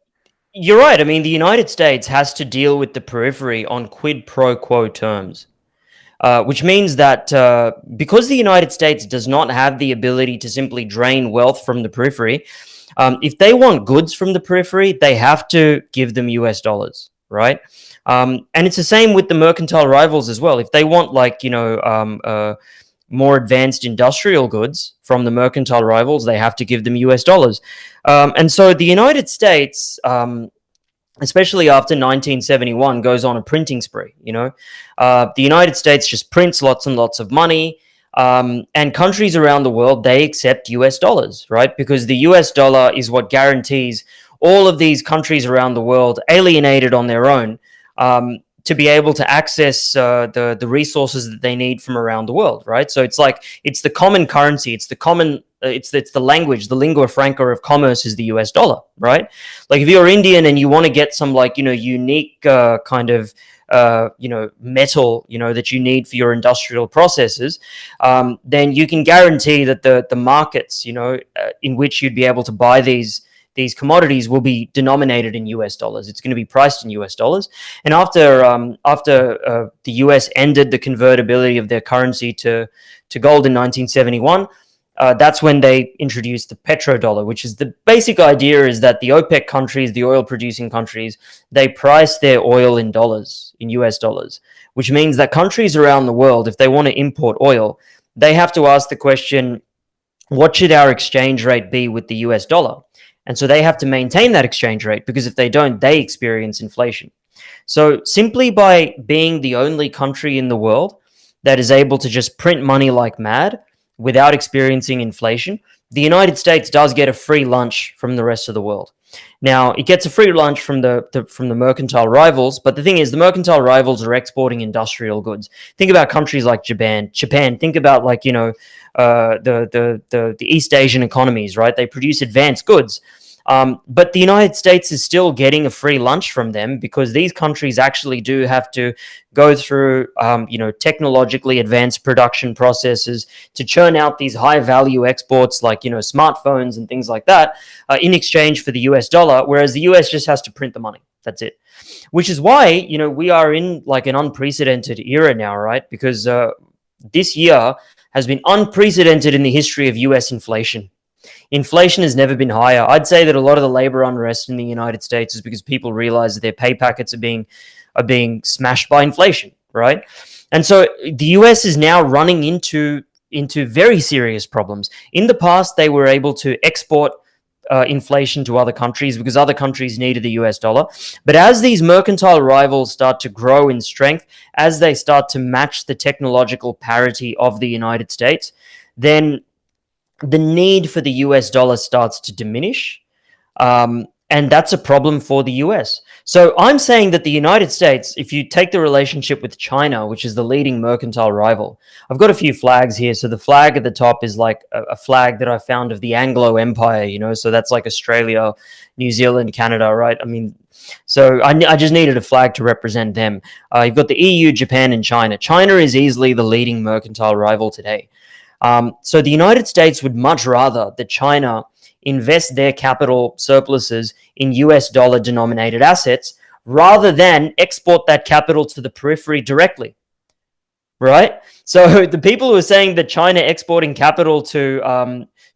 you're right. I mean, the United States has to deal with the periphery on quid pro quo terms, which means that because the United States does not have the ability to simply drain wealth from the periphery, if they want goods from the periphery, they have to give them US dollars, right? And it's the same with the mercantile rivals as well. If they want more advanced industrial goods from the mercantile rivals, they have to give them US dollars. And so the United States, especially after 1971, goes on a printing spree. The United States just prints lots and lots of money. And countries around the world, they accept US dollars, right? Because the US dollar is what guarantees all of these countries around the world, alienated on their own, to be able to access the resources that they need from around the world, right? So it's the common currency, it's the language, the lingua franca of commerce is the US dollar, right? Like if you're Indian and you want to get some unique kind of metal, that you need for your industrial processes, then you can guarantee that the markets, in which you'd be able to buy these commodities will be denominated in US dollars. It's going to be priced in US dollars. And after the US ended the convertibility of their currency to gold in 1971, that's when they introduced the Petro Dollar, which is the basic idea is that the OPEC countries, the oil producing countries, they price their oil in dollars, in US dollars, which means that countries around the world, if they want to import oil, they have to ask the question, what should our exchange rate be with the US dollar? And so they have to maintain that exchange rate because if they don't, they experience inflation. So simply by being the only country in the world that is able to just print money like mad without experiencing inflation, the United States does get a free lunch from the rest of the world. Now, it gets a free lunch from the mercantile rivals, but the thing is, the mercantile rivals are exporting industrial goods. Think about countries like Japan. Think about the East Asian economies, right? They produce advanced goods. But the United States is still getting a free lunch from them because these countries actually do have to go through, technologically advanced production processes to churn out these high value exports like, smartphones and things like that in exchange for the US dollar, whereas the US just has to print the money. That's it. Which is why, we are in like an unprecedented era now, right? Because this year has been unprecedented in the history of US inflation. Inflation has never been higher. I'd say that a lot of the labor unrest in the United States is because people realize that their pay packets are being smashed by inflation, right? And so the US is now running into very serious problems. In the past, they were able to export inflation to other countries because other countries needed the US dollar. But as these mercantile rivals start to grow in strength, as they start to match the technological parity of the United States, then the need for the US dollar starts to diminish. And And that's a problem for the US. So I'm saying that the United States, if you take the relationship with China, which is the leading mercantile rival, I've got a few flags here. So the flag at the top is like a flag that I found of the Anglo Empire, you know, so that's like Australia, New Zealand, Canada, right? I mean, so I just needed a flag to represent them. You've got the EU, Japan, and China. China is easily the leading mercantile rival today. So the United States would much rather that China invest their capital surpluses in US dollar denominated assets rather than export that capital to the periphery directly, right? So the people who are saying that China exporting capital to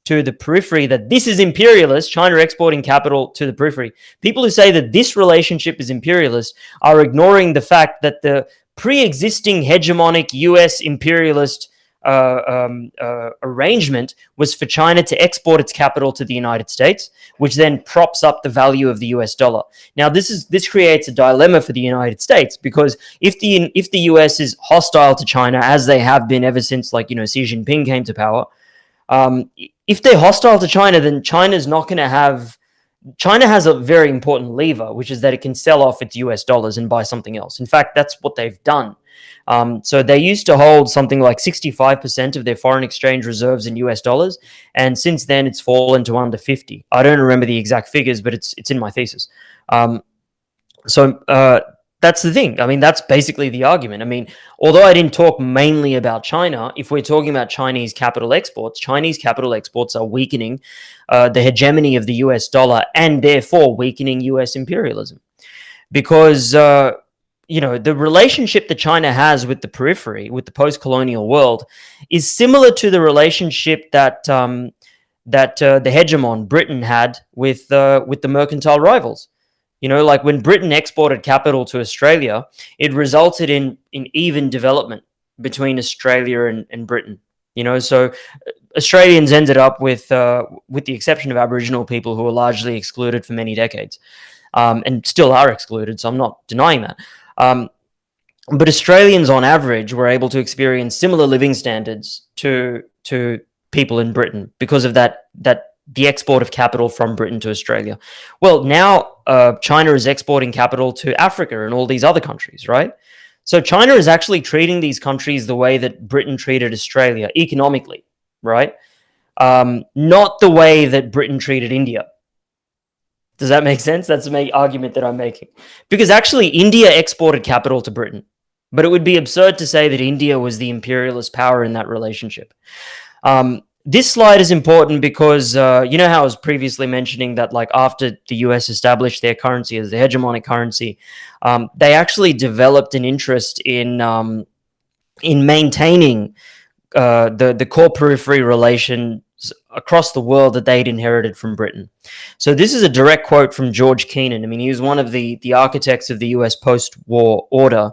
the periphery, that this is imperialist, China exporting capital to the periphery, people who say that this relationship is imperialist are ignoring the fact that the pre-existing hegemonic US imperialist arrangement was for China to export its capital to the United States, which then props up the value of the US dollar. Now, this creates a dilemma for the United States, because if the US is hostile to China, as they have been ever since, like, you know, Xi Jinping came to power, if they're hostile to China, then China's not going to have. China has a very important lever, which is that it can sell off its US dollars and buy something else. In fact, that's what they've done. So they used to hold something like 65% of their foreign exchange reserves in US dollars, and since then it's fallen to under 50. I don't remember the exact figures, but it's in my thesis. That's the thing. I mean, that's basically the argument. I mean, although I didn't talk mainly about China, if we're talking about Chinese capital exports are weakening the hegemony of the US dollar, and therefore weakening US imperialism. Because, you know, the relationship that China has with the periphery, with the post-colonial world, is similar to the relationship that the hegemon Britain had with the mercantile rivals. You know, like when Britain exported capital to Australia, it resulted in even development between Australia and Britain. You know, so Australians ended up with the exception of Aboriginal people who were largely excluded for many decades, and still are excluded. So I'm not denying that. But Australians, on average, were able to experience similar living standards to people in Britain because of the export of capital from Britain to Australia. Well, now China is exporting capital to Africa and all these other countries, right? So China is actually treating these countries the way that Britain treated Australia economically, right? Not the way that Britain treated India. Does that make sense? That's the argument that I'm making. Because actually India exported capital to Britain, but it would be absurd to say that India was the imperialist power in that relationship. This slide is important because, you know how I was previously mentioning that, like, after the US established their currency as the hegemonic currency, they actually developed an interest in maintaining the core periphery relations across the world that they'd inherited from Britain. So this is a direct quote from George Kennan. I mean, he was one of the architects of the US post-war order.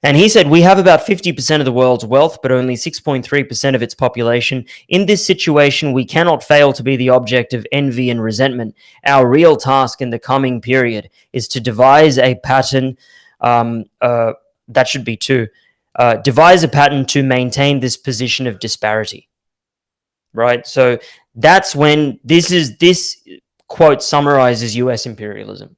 And he said, "We have about 50% of the world's wealth, but only 6.3% of its population. In this situation, we cannot fail to be the object of envy and resentment. Our real task in the coming period is to devise a pattern," that should be two, devise a pattern to maintain this position of disparity. Right? So that's when this quote summarizes US imperialism.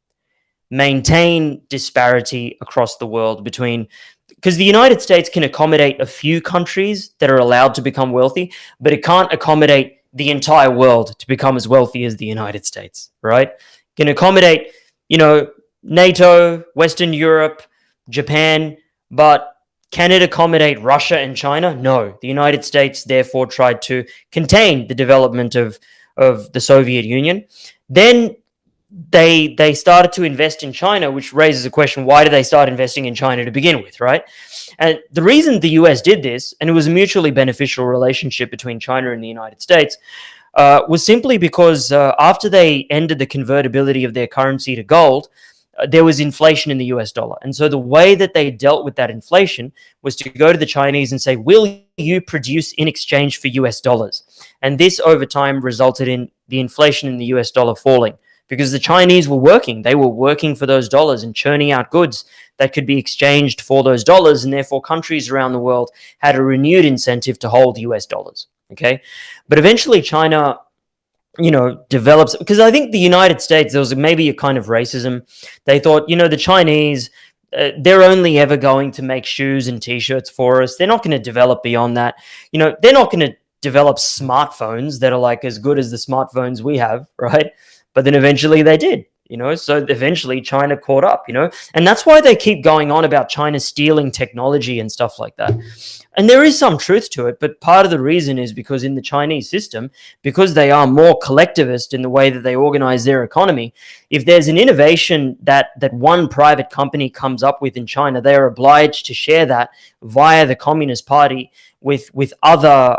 Maintain disparity across the world because the United States can accommodate a few countries that are allowed to become wealthy, but it can't accommodate the entire world to become as wealthy as the United States, right? It can accommodate, you know, NATO, Western Europe, Japan, but can it accommodate Russia and China? No. The United States therefore tried to contain the development of the Soviet Union. Then they started to invest in China, which raises a question: why did they start investing in China to begin with, right? And the reason the US did this, and it was a mutually beneficial relationship between China and the United States, was simply because after they ended the convertibility of their currency to gold, there was inflation in the US dollar. And so the way that they dealt with that inflation was to go to the Chinese and say, "Will you produce in exchange for US dollars?" And this over time resulted in the inflation in the US dollar falling, because the Chinese were working. They were working for those dollars and churning out goods that could be exchanged for those dollars, and therefore countries around the world had a renewed incentive to hold US dollars, okay? But eventually China develops, because I think the United States, there was maybe a kind of racism. They thought, the Chinese, they're only ever going to make shoes and t-shirts for us. They're not going to develop beyond that. They're not going to develop smartphones that are like as good as the smartphones we have, right? But then eventually they did. So eventually China caught up, and that's why they keep going on about China stealing technology and stuff like that. And there is some truth to it, but part of the reason is because in the Chinese system, because they are more collectivist in the way that they organize their economy, if there's an innovation that one private company comes up with in China, they are obliged to share that via the Communist Party with other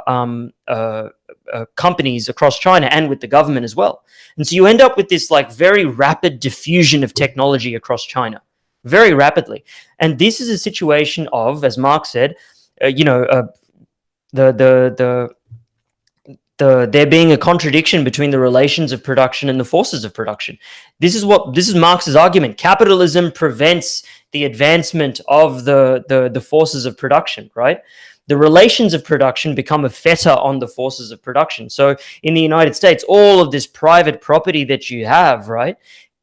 companies across China and with the government as well. And so you end up with this like very rapid diffusion of technology across China, very rapidly. And this is a situation of, as Marx said, there being a contradiction between the relations of production and the forces of production. This is Marx's argument. Capitalism prevents the advancement of the forces of production, right? The relations of production become a fetter on the forces of production. So in the United States, all of this private property that you have, right,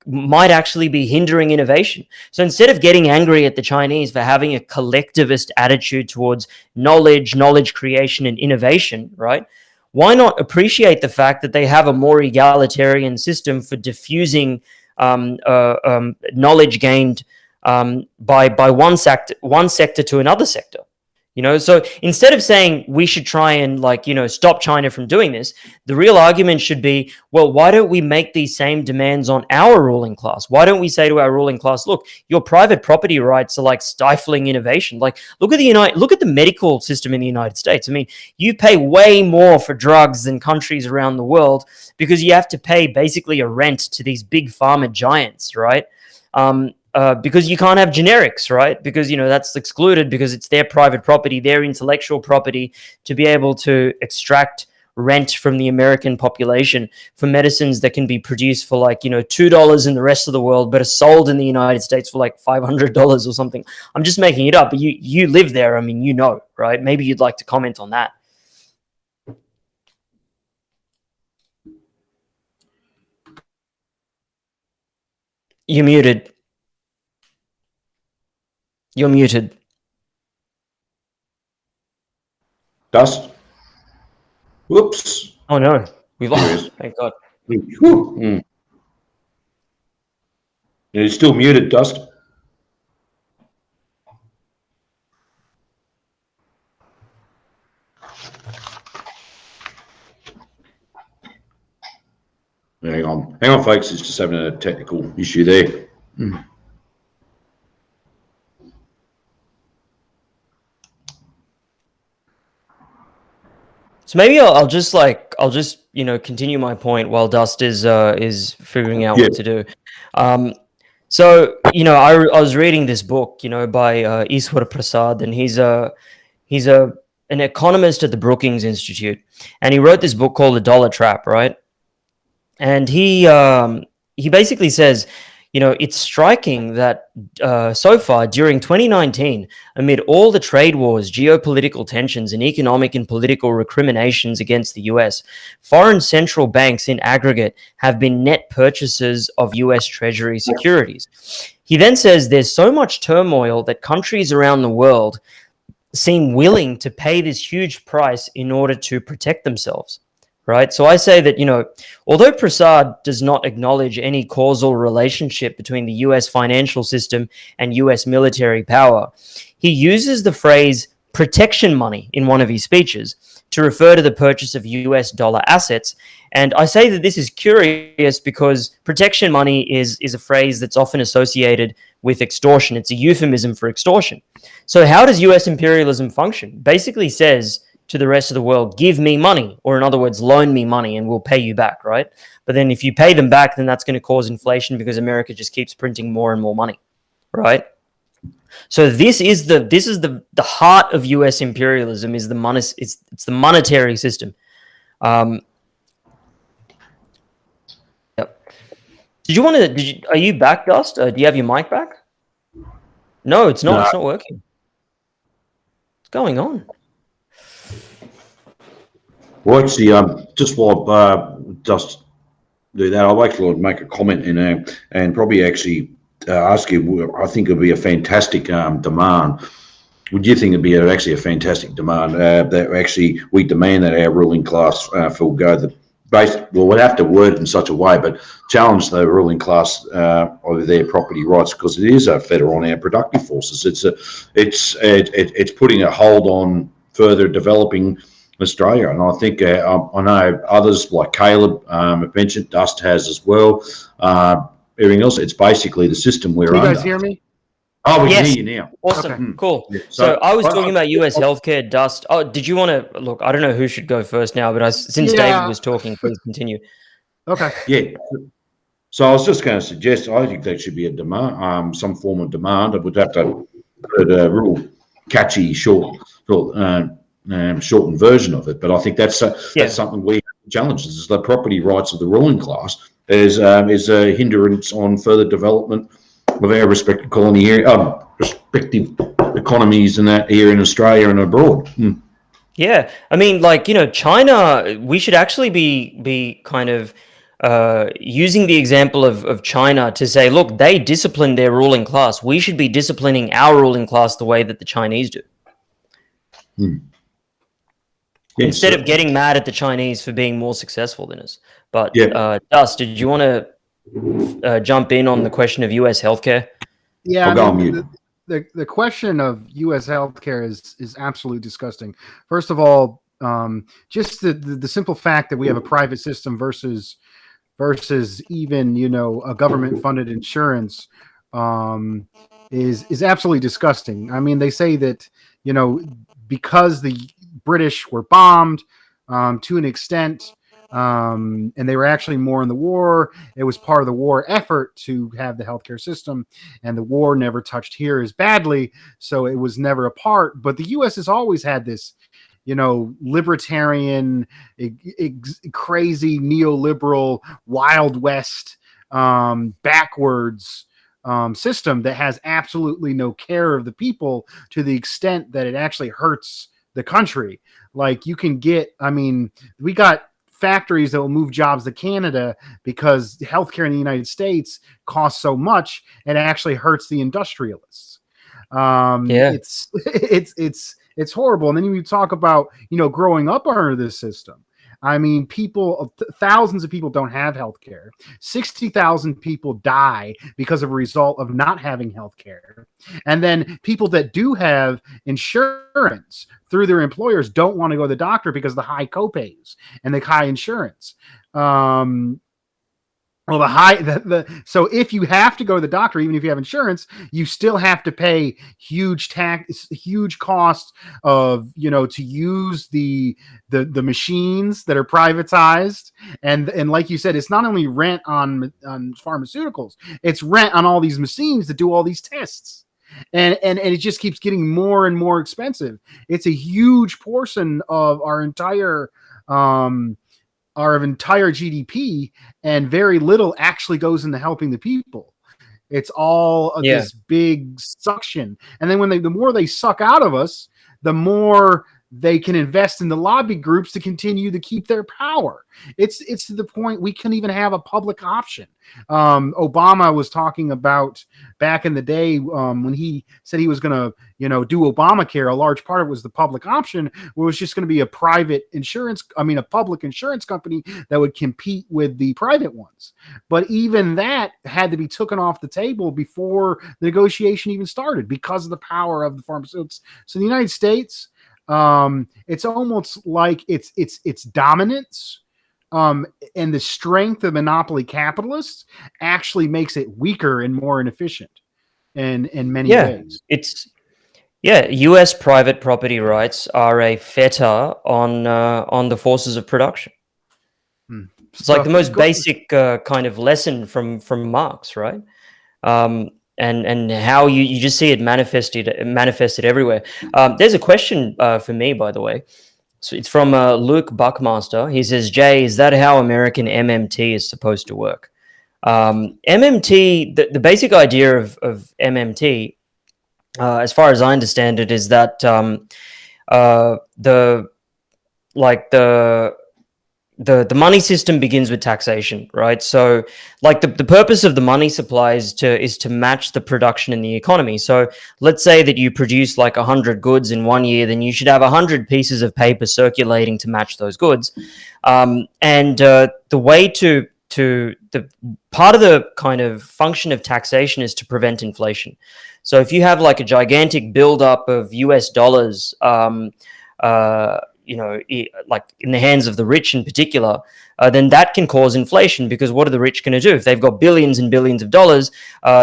might actually be hindering innovation. So instead of getting angry at the Chinese for having a collectivist attitude towards knowledge creation and innovation, right, why not appreciate the fact that they have a more egalitarian system for diffusing knowledge gained by one sector to another sector? So instead of saying we should try and stop China from doing this, the real argument should be, well, why don't we make these same demands on our ruling class? Why don't we say to our ruling class, look, your private property rights are like stifling innovation. Like look at the medical system in the United States. I mean, you pay way more for drugs than countries around the world because you have to pay basically a rent to these big pharma giants, right? Because you can't have generics, right? Because, that's excluded because it's their private property, their intellectual property, to be able to extract rent from the American population for medicines that can be produced for $2 in the rest of the world, but are sold in the United States for $500 or something. I'm just making it up, but you live there. I mean, right? Maybe you'd like to comment on that. You're muted. You're muted. Dust. Whoops. Oh no, we've lost. Thank God. Mm. You're still muted, Dust. Hang on, folks. It's just having a technical issue there. Mm. So maybe I'll just continue my point while Dust is figuring out what to do. So I was reading this book by Ishwar Prasad, and he's an economist at the Brookings Institute, and he wrote this book called The Dollar Trap, right? And he basically says, it's striking that so far during 2019, amid all the trade wars, geopolitical tensions, and economic and political recriminations against the US, foreign central banks in aggregate have been net purchasers of US Treasury securities. He then says there's so much turmoil that countries around the world seem willing to pay this huge price in order to protect themselves. Right. So I say that, although Prasad does not acknowledge any causal relationship between the US financial system and US military power, he uses the phrase protection money in one of his speeches to refer to the purchase of US dollar assets. And I say that this is curious because protection money is a phrase that's often associated with extortion. It's a euphemism for extortion. So how does US imperialism function? Basically says to the rest of the world, give me money, or in other words, loan me money and we'll pay you back, right? But then if you pay them back, then that's going to cause inflation because America just keeps printing more and more money, right? So this is the heart of US imperialism, is the money. It's the monetary system. Yep. Are you back, Dust? Do you have your mic back? No, it's not. No. It's not working. What's going on? Well, actually, just while Dust do that, I'd actually make a comment and probably actually ask you. I think it would be a fantastic demand. Would you think it'd be actually a fantastic demand that actually we demand that our ruling class forego the we'd have to word it in such a way, but challenge the ruling class of their property rights, because it is a fetter on our productive forces. It's putting a hold on further developing Australia, and I think I know others like Caleb mentioned, Dust has as well. Everything else, it's basically the system we're Can you under. guys hear me? Oh, we Yes. can hear you now. Awesome. Okay. Cool. Yeah. So I was talking about US healthcare, Dust. Oh, did you want to look? I don't know who should go first now, but since David was talking, please continue. Okay. Yeah. So I was just going to suggest, I think there should be a demand, some form of demand. It would have to put a real catchy, shortened version of it. But I think that's something we challenge. Is the property rights of the ruling class is a hindrance on further development of our respective respective economies and that here in Australia and abroad. Yeah, I mean, China, we should actually be kind of using the example of China to say, look, they discipline their ruling class. We should be disciplining our ruling class the way that the Chinese do. Yes, Instead of getting mad at the Chinese for being more successful than us. But Dust, did you want to jump in on the question of US healthcare? Yeah, the question of U.S. healthcare is absolutely disgusting. First of all, just the simple fact that we have a private system versus even a government funded insurance is absolutely disgusting. I mean, they say that because the British were bombed to an extent. And they were actually more in the war. It was part of the war effort to have the healthcare system, and the war never touched here as badly, so it was never a part. But the U.S. has always had this, libertarian, crazy neoliberal, Wild West, backwards system that has absolutely no care of the people, to the extent that it actually hurts the country. Like, you can get, we got factories that will move jobs to Canada because healthcare in the United States costs so much, it actually hurts the industrialists. It's horrible. And then you talk about, growing up under this system. Thousands of people don't have health care. 60,000 people die because of a result of not having health care. And then people that do have insurance through their employers don't want to go to the doctor because of the high copays and the high insurance. So if you have to go to the doctor, even if you have insurance, you still have to pay huge costs of, to use the machines that are privatized. And like you said, it's not only rent on pharmaceuticals, it's rent on all these machines that do all these tests. And it just keeps getting more and more expensive. It's a huge portion of our entire GDP, and very little actually goes into helping the people. It's all this big suction. And then the more they suck out of us, the more they can invest in the lobby groups to continue to keep their power. It's to the point we couldn't even have a public option. Obama was talking about back in the day when he said he was going to, do Obamacare. A large part of it was the public option, where it was just going to be a public insurance company that would compete with the private ones. But even that had to be taken off the table before the negotiation even started, because of the power of the pharmaceuticals. So the United States, it's almost like its dominance and the strength of monopoly capitalists actually makes it weaker and more inefficient in many ways. U.S. private property rights are a fetter on the forces of production. It's like the most basic kind of lesson from Marx, right? And how you just see it manifested everywhere. There's a question for me, by the way. So it's from Luke Buckmaster. He says, Jay, is that how American MMT is supposed to work? MMT, the basic idea of MMT, as far as I understand it, is that the the money system begins with taxation, right? So like the purpose of the money supply is to match the production in the economy. So let's say that you produce like 100 goods in 1 year, then you should have 100 pieces of paper circulating to match those goods. The way to the part of the kind of function of taxation is to prevent inflation. So if you have like a gigantic buildup of US dollars, like in the hands of the rich in particular, then that can cause inflation, because what are the rich going to do? If they've got billions and billions of dollars,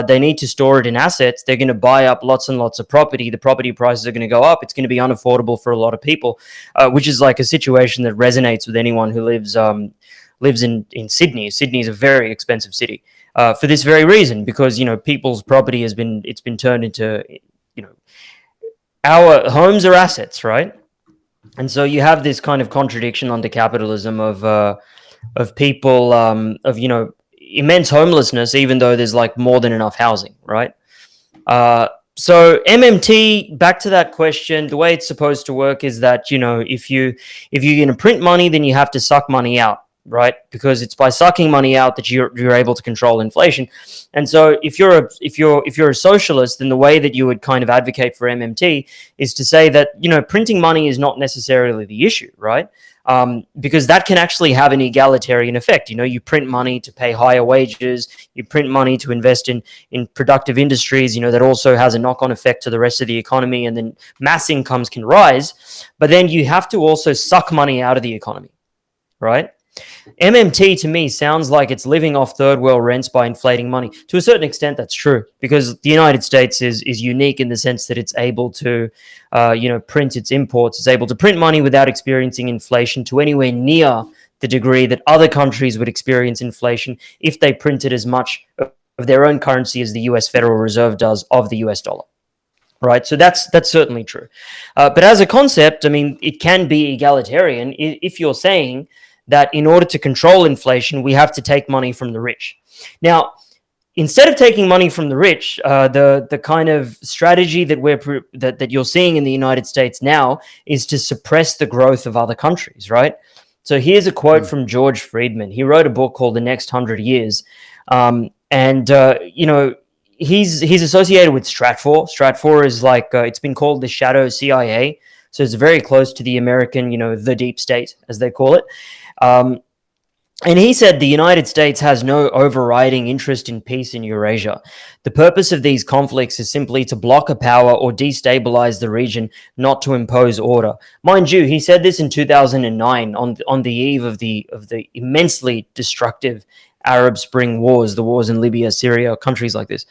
they need to store it in assets. They're going to buy up lots and lots of property. The property prices are going to go up. It's going to be unaffordable for a lot of people, which is like a situation that resonates with anyone who lives in Sydney. Sydney is a very expensive city for this very reason, because, people's property has been turned into, our homes are assets, right? And so you have this kind of contradiction under capitalism of people of immense homelessness, even though there's like more than enough housing, right? So MMT, back to that question, the way it's supposed to work is that if you're going to print money, then you have to suck money out, right? Because it's by sucking money out that you're able to control inflation. And so if you're a socialist, then the way that you would kind of advocate for MMT is to say that printing money is not necessarily the issue, right? Because that can actually have an egalitarian effect. You print money to pay higher wages, you print money to invest in productive industries, that also has a knock-on effect to the rest of the economy, and then mass incomes can rise. But then you have to also suck money out of the economy, right? MMT to me sounds like it's living off third world rents by inflating money. To a certain extent, that's true, because the United States is unique in the sense that it's able to, print its imports. It's able to print money without experiencing inflation to anywhere near the degree that other countries would experience inflation if they printed as much of their own currency as the US Federal Reserve does of the US dollar. Right, so that's certainly true. But as a concept, I mean, it can be egalitarian if you're saying that in order to control inflation, we have to take money from the rich. Now, instead of taking money from the rich, the kind of strategy that you're seeing in the United States now is to suppress the growth of other countries, right? So here's a quote from George Friedman. He wrote a book called The Next 100 Years, he's associated with Stratfor. Stratfor is like it's been called the shadow CIA, so it's very close to the American, the deep state, as they call it. And he said the United States has no overriding interest in peace in Eurasia. The purpose of these conflicts is simply to block a power or destabilize the region, not to impose order. Mind you, he said this in 2009 on the eve of the immensely destructive Arab Spring wars, the wars in Libya, Syria, countries like this.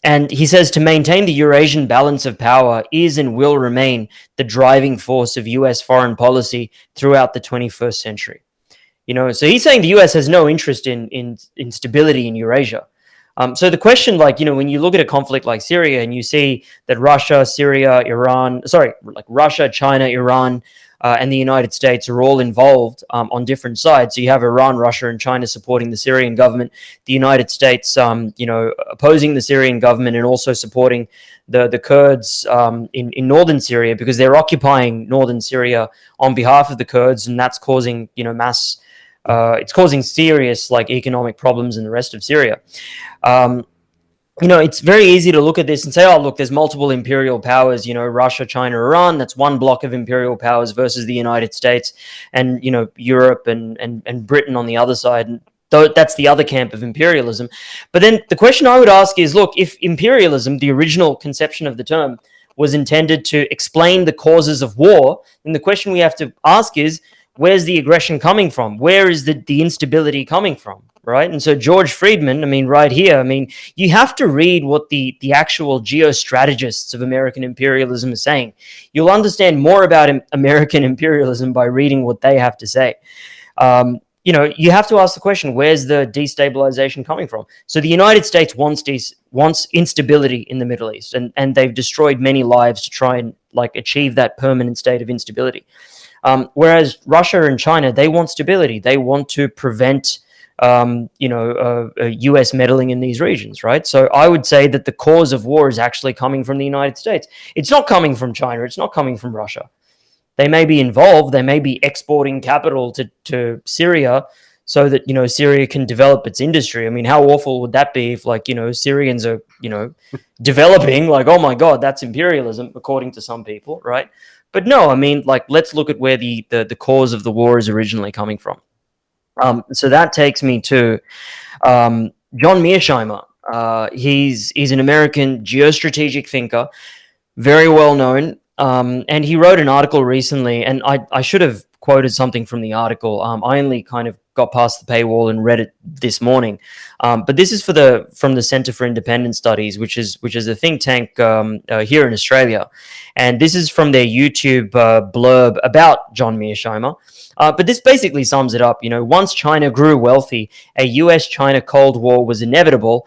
And he says to maintain the Eurasian balance of power is and will remain the driving force of US foreign policy throughout the 21st century. So he's saying the US has no interest in stability in Eurasia. So the question, when you look at a conflict like Syria and you see that Russia, China, Iran, and the United States are all involved on different sides. So you have Iran, Russia, and China supporting the Syrian government, the United States, opposing the Syrian government and also supporting the Kurds in northern Syria, because they're occupying northern Syria on behalf of the Kurds, and that's causing it's causing serious economic problems in the rest of Syria. It's very easy to look at this and say, oh, look, there's multiple imperial powers, Russia, China, Iran. That's one block of imperial powers versus the United States and, Europe and Britain on the other side. And that's the other camp of imperialism. But then the question I would ask is, look, if imperialism, the original conception of the term, was intended to explain the causes of war, then the question we have to ask is, where's the aggression coming from? Where is the instability coming from? Right. And so George Friedman, right here, you have to read what the actual geostrategists of American imperialism are saying. You'll understand more about American imperialism by reading what they have to say. You have to ask the question, where's the destabilization coming from? So the United States wants instability in the Middle East, and they've destroyed many lives to try and achieve that permanent state of instability. Whereas Russia and China, they want stability. They want to prevent US meddling in these regions, right? So I would say that the cause of war is actually coming from the United States. It's not coming from China. It's not coming from Russia. They may be involved. They may be exporting capital to Syria so that, Syria can develop its industry. I mean, how awful would that be if, like, Syrians are, developing, like, oh my God, that's imperialism, according to some people, right? But no, I mean, like, let's look at where the cause of the war is originally coming from. So that takes me to John Miyashima. He's an American geostrategic thinker, very well known. And he wrote an article recently, and I should have quoted something from the article. I only kind of got past the paywall and read it this morning. But this is from the Center for Independent Studies, which is a think tank here in Australia. And this is from their YouTube blurb about John Miyashima. But this basically sums it up. Once China grew wealthy, a US-China Cold War was inevitable.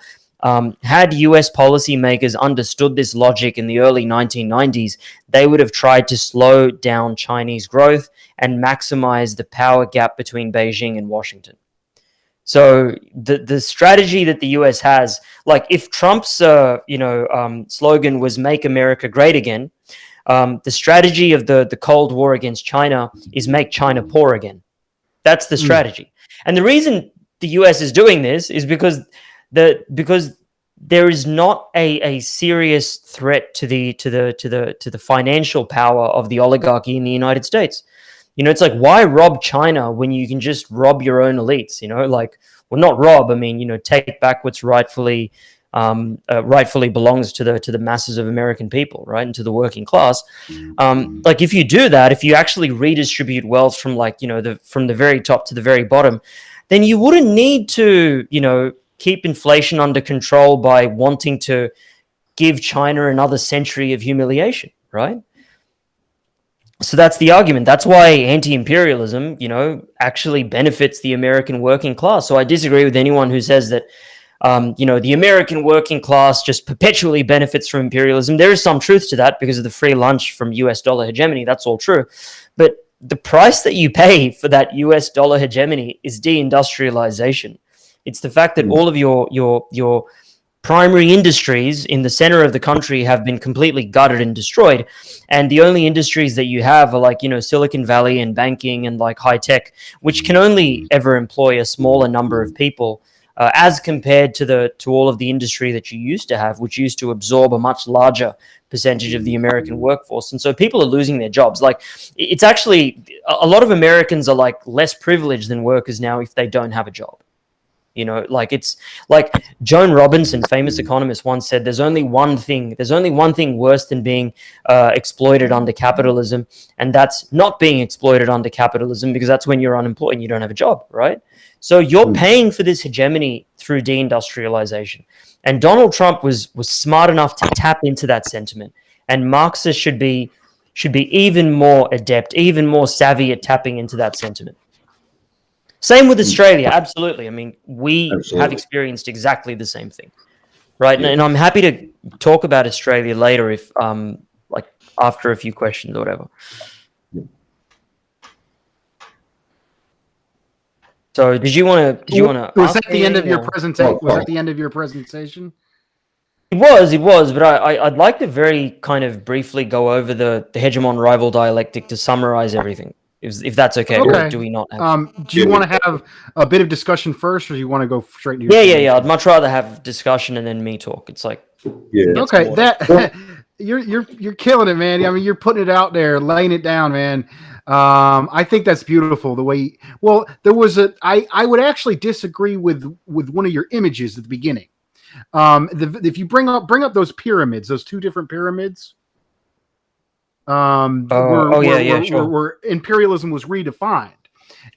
Had US policymakers understood this logic in the early 1990s, they would have tried to slow down Chinese growth and maximize the power gap between Beijing and Washington. So the strategy that the US has, like if Trump's slogan was "Make America Great Again," the strategy of the Cold War against China is "Make China Poor Again." That's the strategy, and the reason the US is doing this is because there is not a serious threat to the financial power of the oligarchy in the United States. It's like, why rob China when you can just rob your own elites? Not rob. I mean, take back what's rightfully belongs to the masses of American people, right, and to the working class. Like if you do that, if you actually redistribute wealth from from the very top to the very bottom, then you wouldn't need to keep inflation under control by wanting to give China another century of humiliation, right? So that's the argument. That's why anti-imperialism, actually benefits the American working class. So I disagree with anyone who says that, the American working class just perpetually benefits from imperialism. There is some truth to that because of the free lunch from US dollar hegemony. That's all true. But the price that you pay for that US dollar hegemony is deindustrialization. It's the fact that all of your primary industries in the center of the country have been completely gutted and destroyed. And the only industries that you have are like, Silicon Valley and banking and like high tech, which can only ever employ a smaller number of people as compared to all of the industry that you used to have, which used to absorb a much larger percentage of the American workforce. And so people are losing their jobs. Like it's actually, a lot of Americans are like less privileged than workers now if they don't have a job. It's like Joan Robinson, famous economist, once said, there's only one thing worse than being exploited under capitalism, and that's not being exploited under capitalism, because that's when you're unemployed and you don't have a job, right? So you're paying for this hegemony through deindustrialization. And Donald Trump was smart enough to tap into that sentiment. And Marxists should be even more adept, even more savvy at tapping into that sentiment. Same with Australia, absolutely. I mean, we have experienced exactly the same thing, right? Yeah. And I'm happy to talk about Australia later if, after a few questions or whatever. Yeah. So, did you want to? Was that the end of your presentation? Was that the end of your presentation? It was, but I'd like to very kind of briefly go over the hegemon rival dialectic to summarize everything. If that's okay, or do we not have... do you want to have a bit of discussion first, or do you want to go straight to your... Yeah. I'd much rather have discussion and then me talk. It's like... Yeah. Okay, that... You're killing it, man. I mean, you're putting it out there, laying it down, man. I think that's beautiful, the way... Well, there was I would actually disagree with one of your images at the beginning. If you bring up those pyramids, those two different pyramids... where imperialism was redefined.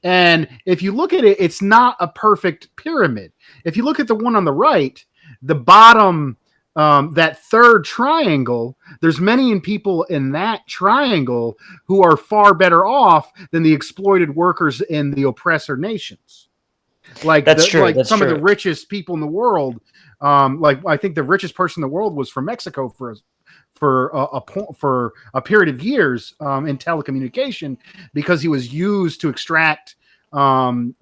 And if you look at it, it's not a perfect pyramid. If you look at the one on the right, the bottom, that third triangle, there's many people in that triangle who are far better off than the exploited workers in the oppressor nations. Like that's true. Like some of the richest people in the world. Like I think the richest person in the world was from Mexico for a period of years in telecommunication, because he was used to extract,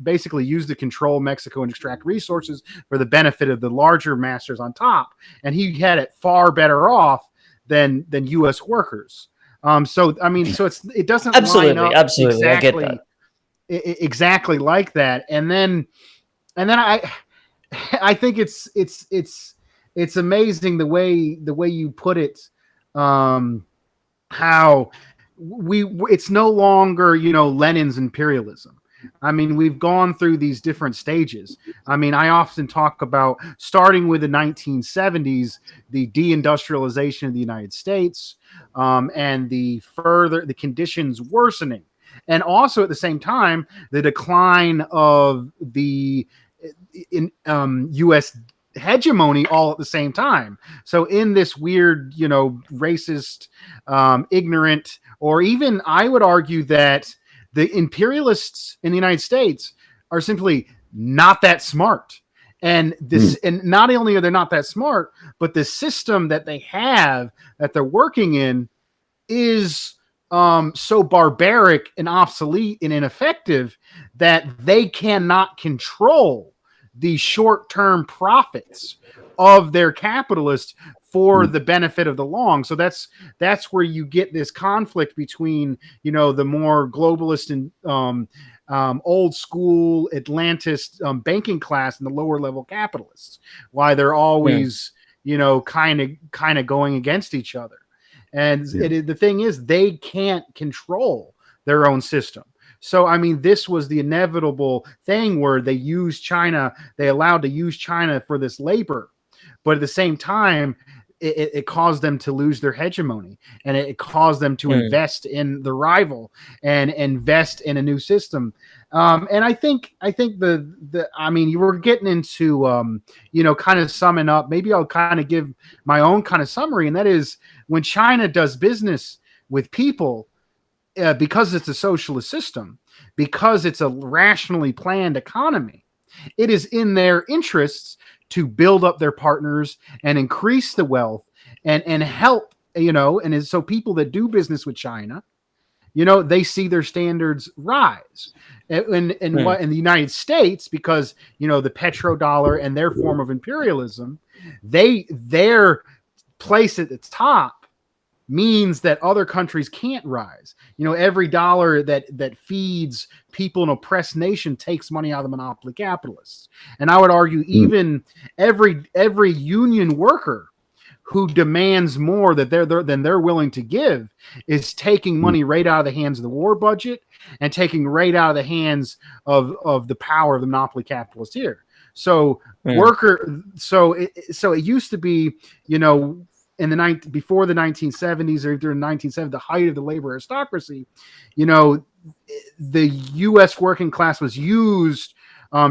basically used to control Mexico and extract resources for the benefit of the larger masters on top. And he had it far better off than U.S. workers. So I mean, so it doesn't Absolutely, line up absolutely. I get that. exactly like that. And then I think it's amazing the way you put it. How it's no longer, Lenin's imperialism. I mean, we've gone through these different stages. I mean, I often talk about starting with the 1970s, the deindustrialization of the United States, and the conditions worsening. And also at the same time, the decline of the U.S. hegemony all at the same time. So in this weird, racist, ignorant, or even I would argue that the imperialists in the United States are simply not that smart. And and not only are they not that smart, but the system that they have that they're working in is so barbaric and obsolete and ineffective that they cannot control the short-term profits of their capitalists for the benefit of the long. So that's where you get this conflict between, the more globalist and old school Atlantist banking class and the lower level capitalists, why they're always, kind of going against each other. And the thing is, they can't control their own system. So, I mean, this was the inevitable thing where they allowed to use China for this labor. But at the same time, it caused them to lose their hegemony, and it caused them to invest in the rival and invest in a new system. And I think I mean, you were getting into, kind of summing up. Maybe I'll kind of give my own kind of summary. And that is, when China does business with people, because it's a socialist system, because it's a rationally planned economy, it is in their interests to build up their partners and increase the wealth and help, and so people that do business with China, they see their standards rise. In the United States, because, the Petro Dollar and their form of imperialism, their place at the top means that other countries can't rise. Every dollar that feeds people in oppressed nation takes money out of the monopoly capitalists. And I would argue even every union worker who demands more than they're willing to give is taking money right out of the hands of the war budget and taking right out of the hands of the power of the monopoly capitalists here. So it used to be, before the 1970s or during the 1970s, the height of the labor aristocracy, the U.S. working class was used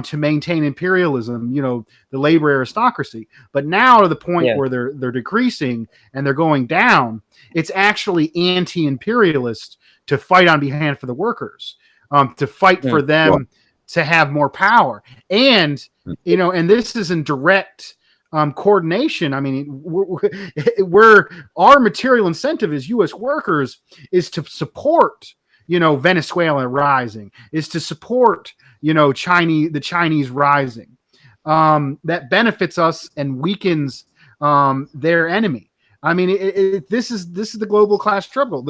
to maintain imperialism, the labor aristocracy. But now, to the point where they're decreasing and they're going down, it's actually anti-imperialist to fight on behalf of the workers, to fight for them to have more power. And, and this is in direct coordination. I mean, our material incentive as U.S. workers is to support, Venezuela rising, is to support, the Chinese rising. That benefits us and weakens their enemy. I mean, this is the global class struggle.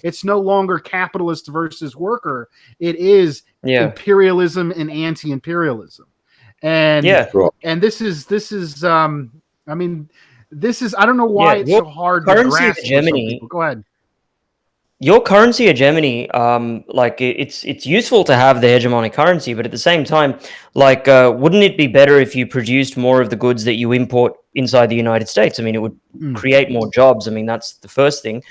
It's no longer capitalist versus worker. It is imperialism and anti-imperialism. And this is I mean, this is, I don't know why it's so hard to grasp. Hegemony. Go ahead. Your currency hegemony, it's useful to have the hegemonic currency, but at the same time, wouldn't it be better if you produced more of the goods that you import inside the United States? I mean, it would create more jobs. I mean, that's the first thing.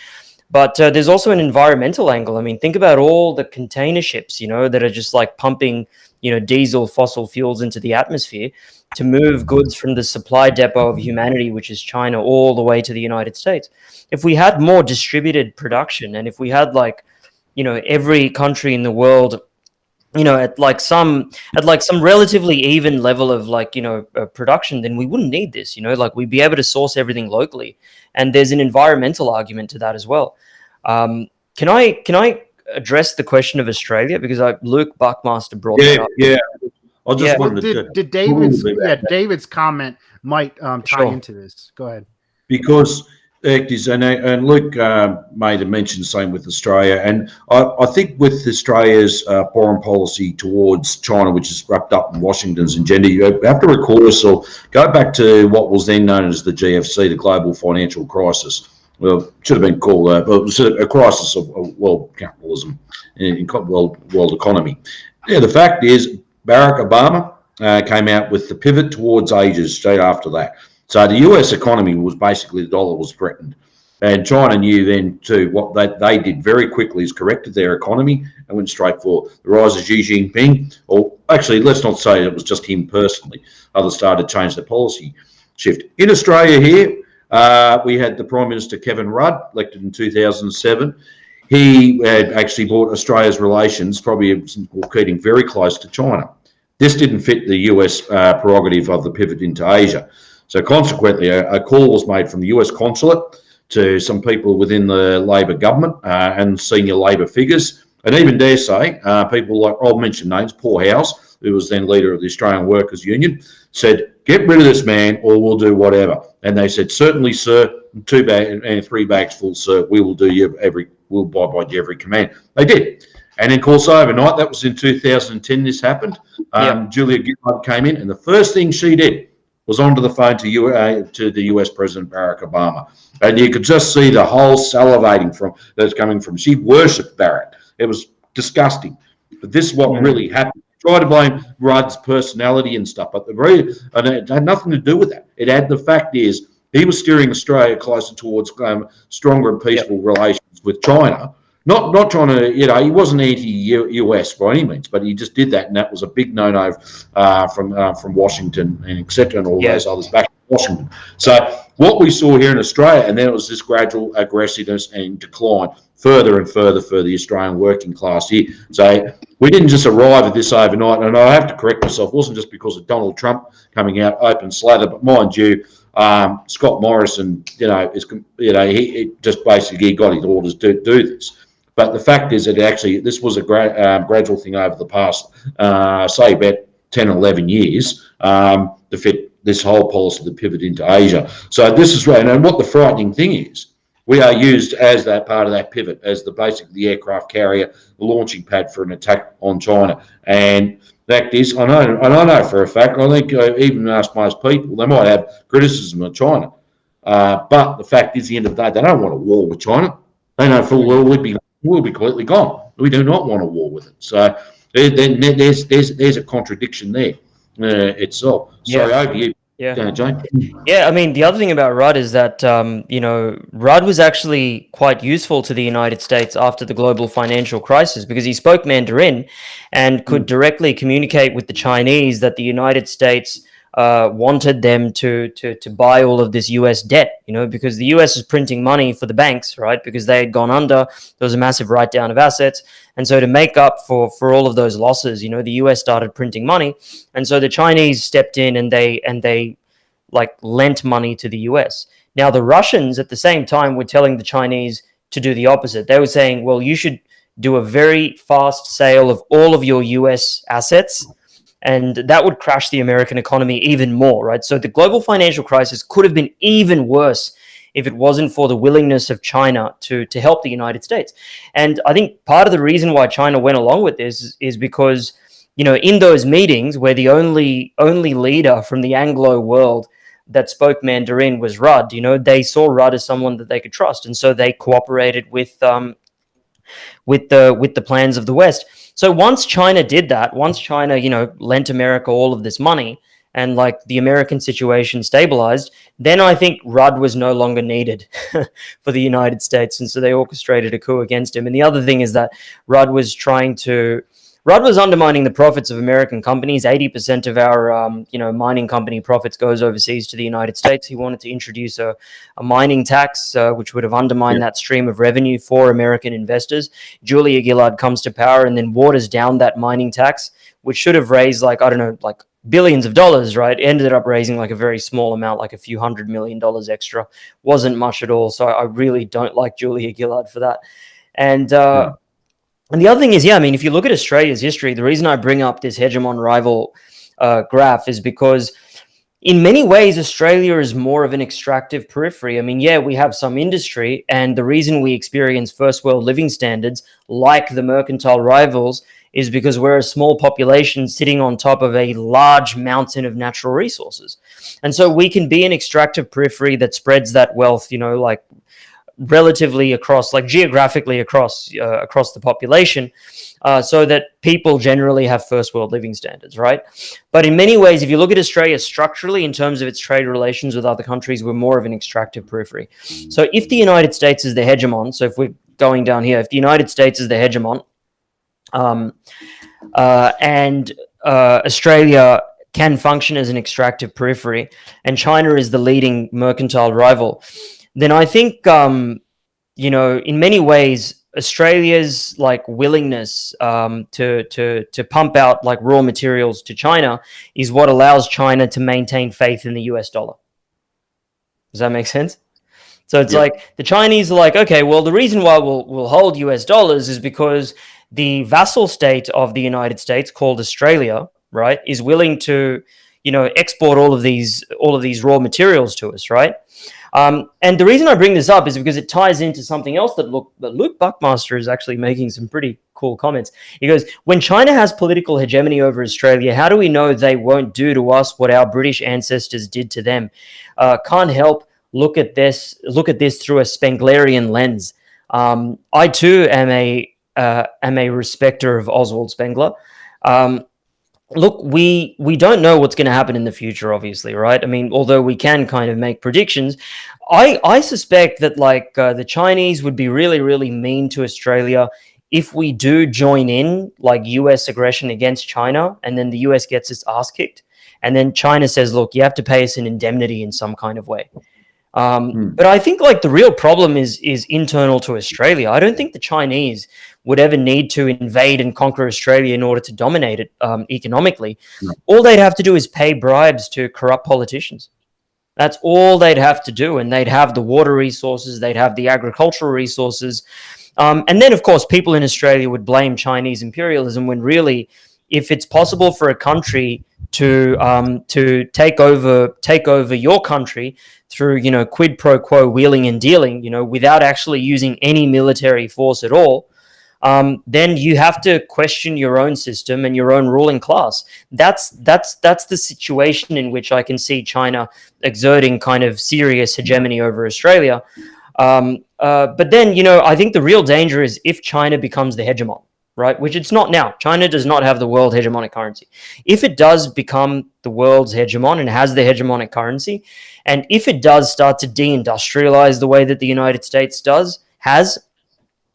But there's also an environmental angle. I mean, think about all the container ships, that are just pumping, diesel, fossil fuels into the atmosphere to move goods from the supply depot of humanity, which is China, all the way to the United States. If we had more distributed production, and if we had every country in the world, at some relatively even level of production, then we wouldn't need this. We'd be able to source everything locally. And there's an environmental argument to that as well. Can I address the question of Australia, because Luke Buckmaster brought that up? Yeah. I just wanted to David's comment might tie into this. Go ahead. Because It is, and Luke made a mention the same with Australia, and I think with Australia's foreign policy towards China, which is wrapped up in Washington's agenda, you have to recall us or go back to what was then known as the GFC, the global financial crisis. Well, it should have been called a crisis of world capitalism in world economy. Yeah, the fact is, Barack Obama came out with the pivot towards Asia straight after that. So the US economy was basically, the dollar was threatened. And China knew then too, what they did very quickly is corrected their economy and went straight for the rise of Xi Jinping. Or actually, let's not say it was just him personally. Others started to change their policy shift. In Australia here, we had the Prime Minister Kevin Rudd, elected in 2007. He had actually brought Australia's relations, probably keeping very close to China. This didn't fit the US prerogative of the pivot into Asia. So consequently, a call was made from the US consulate to some people within the Labor government and senior Labor figures, and even dare say people like, I'll mention names, Paul Howes, who was then leader of the Australian Workers Union, said, get rid of this man or we'll do whatever. And they said, certainly, sir, 2 bags and 3 bags full, sir, we will do you we'll abide by every command. They did. And of course, overnight, that was in 2010, this happened. Julia Gillard came in, and the first thing she did was onto the phone to the US President Barack Obama. And you could just see the whole salivating that's coming from. She worshipped Barack. It was disgusting. But this is what really happened. Try to blame Rudd's personality and stuff, but and it had nothing to do with that. The fact is, he was steering Australia closer towards stronger and peaceful relations with China. Not trying to, he wasn't anti-US by any means, but he just did that, and that was a big no-no from Washington and etc. and all those others back in Washington. So what we saw here in Australia, and then it was this gradual aggressiveness and decline further and further for the Australian working class here. So we didn't just arrive at this overnight, and I have to correct myself. It wasn't just because of Donald Trump coming out open slather, but mind you, Scott Morrison, he just basically got his orders to do this. But the fact is that this was a gradual thing over the past, say, about 10 or 11 years to fit this whole policy to pivot into Asia. So this is right. And what the frightening thing is, we are used as that part of that pivot, as the aircraft carrier, the launching pad for an attack on China. And the fact is, I know for a fact, I think even ask most people, they might have criticism of China. But the fact is, at the end of the day, they don't want a war with China. They know full well we'll be completely gone. We do not want a war with it. So then there's a contradiction there itself. Sorry, over you. Jane. Yeah, I mean, the other thing about Rudd is that, Rudd was actually quite useful to the United States after the global financial crisis because he spoke Mandarin and could directly communicate with the Chinese that the United States wanted them to buy all of this US debt, because the US is printing money for the banks, right? Because they had gone under, there was a massive write down of assets. And so to make up for all of those losses, the US started printing money. And so the Chinese stepped in and they lent money to the US. Now the Russians at the same time were telling the Chinese to do the opposite. They were saying, well, you should do a very fast sale of all of your US assets, and that would crash the American economy even more, right? So the global financial crisis could have been even worse if it wasn't for the willingness of China to help the United States. And I think part of the reason why China went along with this is because, in those meetings where the only leader from the Anglo world that spoke Mandarin was Rudd, they saw Rudd as someone that they could trust. And so they cooperated with the plans of the West. So once China did that, once China, lent America all of this money and the American situation stabilized, then I think Rudd was no longer needed for the United States. And so they orchestrated a coup against him. And the other thing is that Rudd was undermining the profits of American companies. 80% of our, mining company profits goes overseas to the United States. He wanted to introduce a mining tax, which would have undermined that stream of revenue for American investors. Julia Gillard comes to power and then waters down that mining tax, which should have raised billions of dollars, right? Ended up raising a very small amount, a few $100 million extra. Wasn't much at all. So I really don't like Julia Gillard for that. And the other thing is, if you look at Australia's history, the reason I bring up this hegemon rival graph is because, in many ways, Australia is more of an extractive periphery. I mean, yeah, we have some industry, and the reason we experience first world living standards like the mercantile rivals is because we're a small population sitting on top of a large mountain of natural resources. And so we can be an extractive periphery that spreads that wealth, like relatively across, like geographically across the population, so that people generally have first world living standards, right? But in many ways, if you look at Australia structurally in terms of its trade relations with other countries, we're more of an extractive periphery. So if the United States is the hegemon, so if we're going down here, if the United States is the hegemon, and Australia can function as an extractive periphery, and China is the leading mercantile rival, then I think, in many ways, Australia's willingness to pump out raw materials to China is what allows China to maintain faith in the US dollar. Does that make sense? So it's the Chinese are okay, well, the reason why we'll hold US dollars is because the vassal state of the United States, called Australia, right, is willing to, export all of these raw materials to us, right? And the reason I bring this up is because it ties into something else that Luke Buckmaster is actually making some pretty cool comments. He goes, when China has political hegemony over Australia, how do we know they won't do to us what our British ancestors did to them? Can't help look at this through a Spenglerian lens. I too am a respecter of Oswald Spengler. Look, we don't know what's going to happen in the future, obviously, right? I mean, although we can kind of make predictions, I suspect that the Chinese would be really, really mean to Australia if we do join in US aggression against China, and then the US gets its ass kicked, and then China says, look, you have to pay us an indemnity in some kind of way. But I think the real problem is internal to Australia. I don't think the Chinese would ever need to invade and conquer Australia in order to dominate it economically. No. All they'd have to do is pay bribes to corrupt politicians. That's all they'd have to do. And they'd have the water resources, they'd have the agricultural resources. And then, of course, people in Australia would blame Chinese imperialism when really, if it's possible for a country to take over your country through, quid pro quo, wheeling and dealing, without actually using any military force at all, then you have to question your own system and your own ruling class. That's the situation in which I can see China exerting kind of serious hegemony over Australia. But then, I think the real danger is if China becomes the hegemon, right? Which it's not now. China does not have the world hegemonic currency. If it does become the world's hegemon and has the hegemonic currency, and if it does start to deindustrialize the way that the United States has,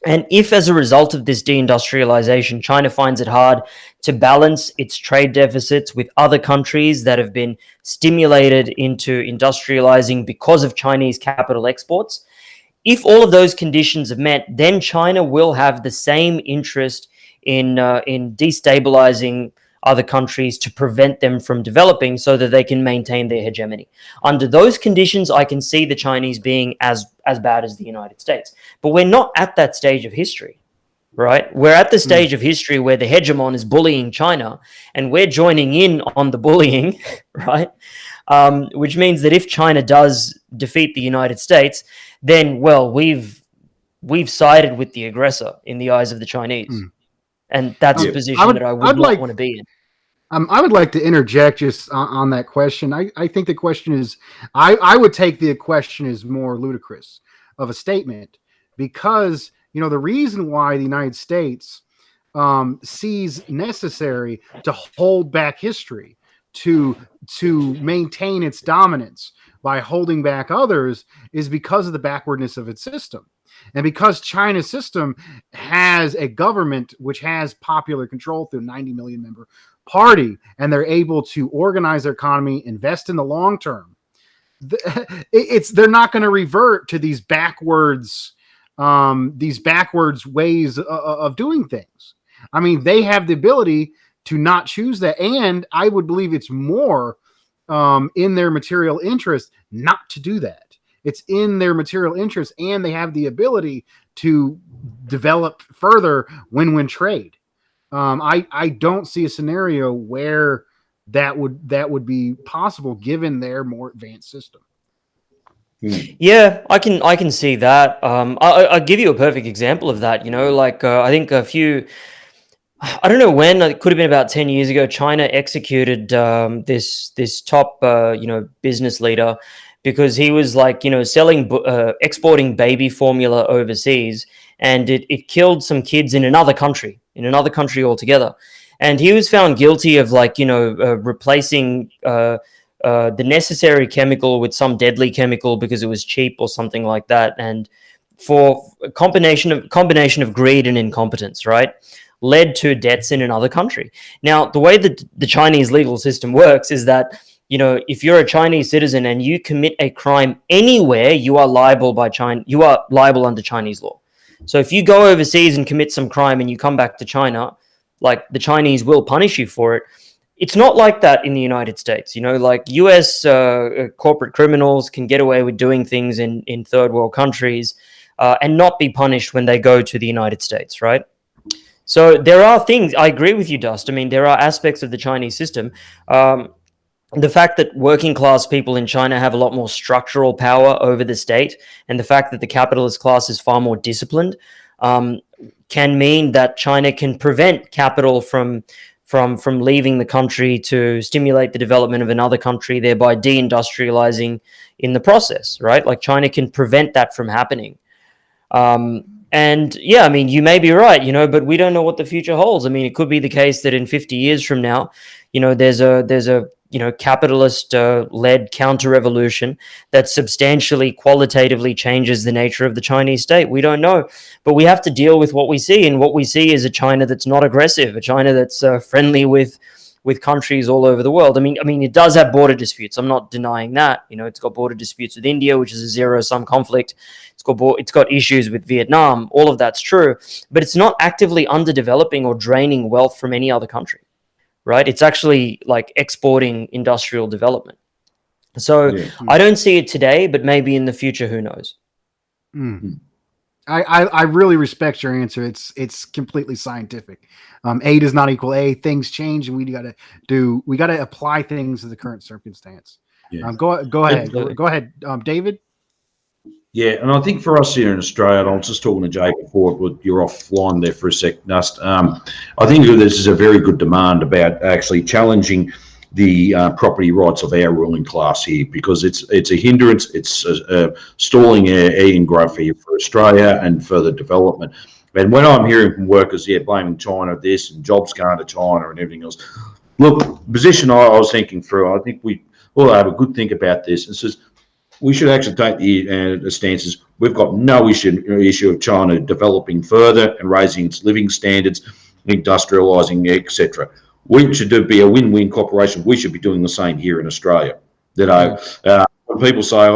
and if as a result of this deindustrialization, China finds it hard to balance its trade deficits with other countries that have been stimulated into industrializing because of Chinese capital exports, if all of those conditions are met, then China will have the same interest in destabilizing other countries to prevent them from developing so that they can maintain their hegemony. Under those conditions, I can see the Chinese being as bad as the United States. But we're not at that stage of history, right? We're at the stage of history where the hegemon is bullying China, and we're joining in on the bullying, right? Which means that if China does defeat the United States, then, well, we've sided with the aggressor in the eyes of the Chinese. And that's a position that I would not want to be in. I would like to interject just on that question. I think the question is, I would take the question as more ludicrous of a statement, because, the reason why the United States sees necessary to hold back history, to maintain its dominance by holding back others, is because of the backwardness of its system. And because China's system has a government which has popular control through a 90 million member party, and they're able to organize their economy, invest in the long term, they're not going to revert to these backwards ways of doing things. I mean, they have the ability to not choose that, and I would believe it's more in their material interest not to do that. It's in their material interest, and they have the ability to develop further win-win trade. I don't see a scenario where that would be possible given their more advanced system. Yeah, I can see that. I'll give you a perfect example of that. Like I think I don't know when, it could have been about 10 years ago, China executed this top business leader because he was like exporting baby formula overseas, and it killed some kids in another country altogether. And he was found guilty of replacing the necessary chemical with some deadly chemical because it was cheap or something like that, and for a combination of greed and incompetence, right, led to deaths in another country. Now, the way that the Chinese legal system works is that if you're a Chinese citizen and you commit a crime anywhere, you are liable under Chinese law. So if you go overseas and commit some crime and you come back to China, like, the Chinese will punish you for it. It's not like that in the United States. Like US corporate criminals can get away with doing things in third world countries and not be punished when they go to the United States, right? So there are things, I agree with you, Dust. I mean, there are aspects of the Chinese system. The fact that working class people in China have a lot more structural power over the state, and the fact that the capitalist class is far more disciplined, can mean that China can prevent capital from leaving the country to stimulate the development of another country, thereby deindustrializing in the process, right? Like, China can prevent that from happening. And yeah, I mean, you may be right, but we don't know what the future holds. I mean, it could be the case that in 50 years from now, there's a capitalist led counter-revolution that substantially qualitatively changes the nature of the Chinese state. We don't know, but we have to deal with what we see, and what we see is a China that's not aggressive, a China that's friendly with countries all over the world. I mean, it does have border disputes. I'm not denying that. It's got border disputes with India, which is a zero-sum conflict. It's got issues with Vietnam. All of that's true, but it's not actively underdeveloping or draining wealth from any other country. Right? It's actually like exporting industrial development. So I don't see it today, but maybe in the future, who knows? I really respect your answer. It's completely scientific. A does not equal A. Things change, and we got to apply things to the current circumstance. Go ahead. Go ahead, David. Yeah, and I think for us here in Australia, and I was just talking to Jay before, but you're offline there for a sec, Dust. I think this is a very good demand about actually challenging the property rights of our ruling class here, because it's a hindrance. It's stalling our growth here for Australia and further development. And when I'm hearing from workers, blaming China this and jobs going to China and everything else, look, position I was thinking through, I think we all have a good think about this. It says, we should actually take the stances. We've got no issue of China developing further and raising its living standards, industrialising, etc. We should be a win-win cooperation. We should be doing the same here in Australia. When people say,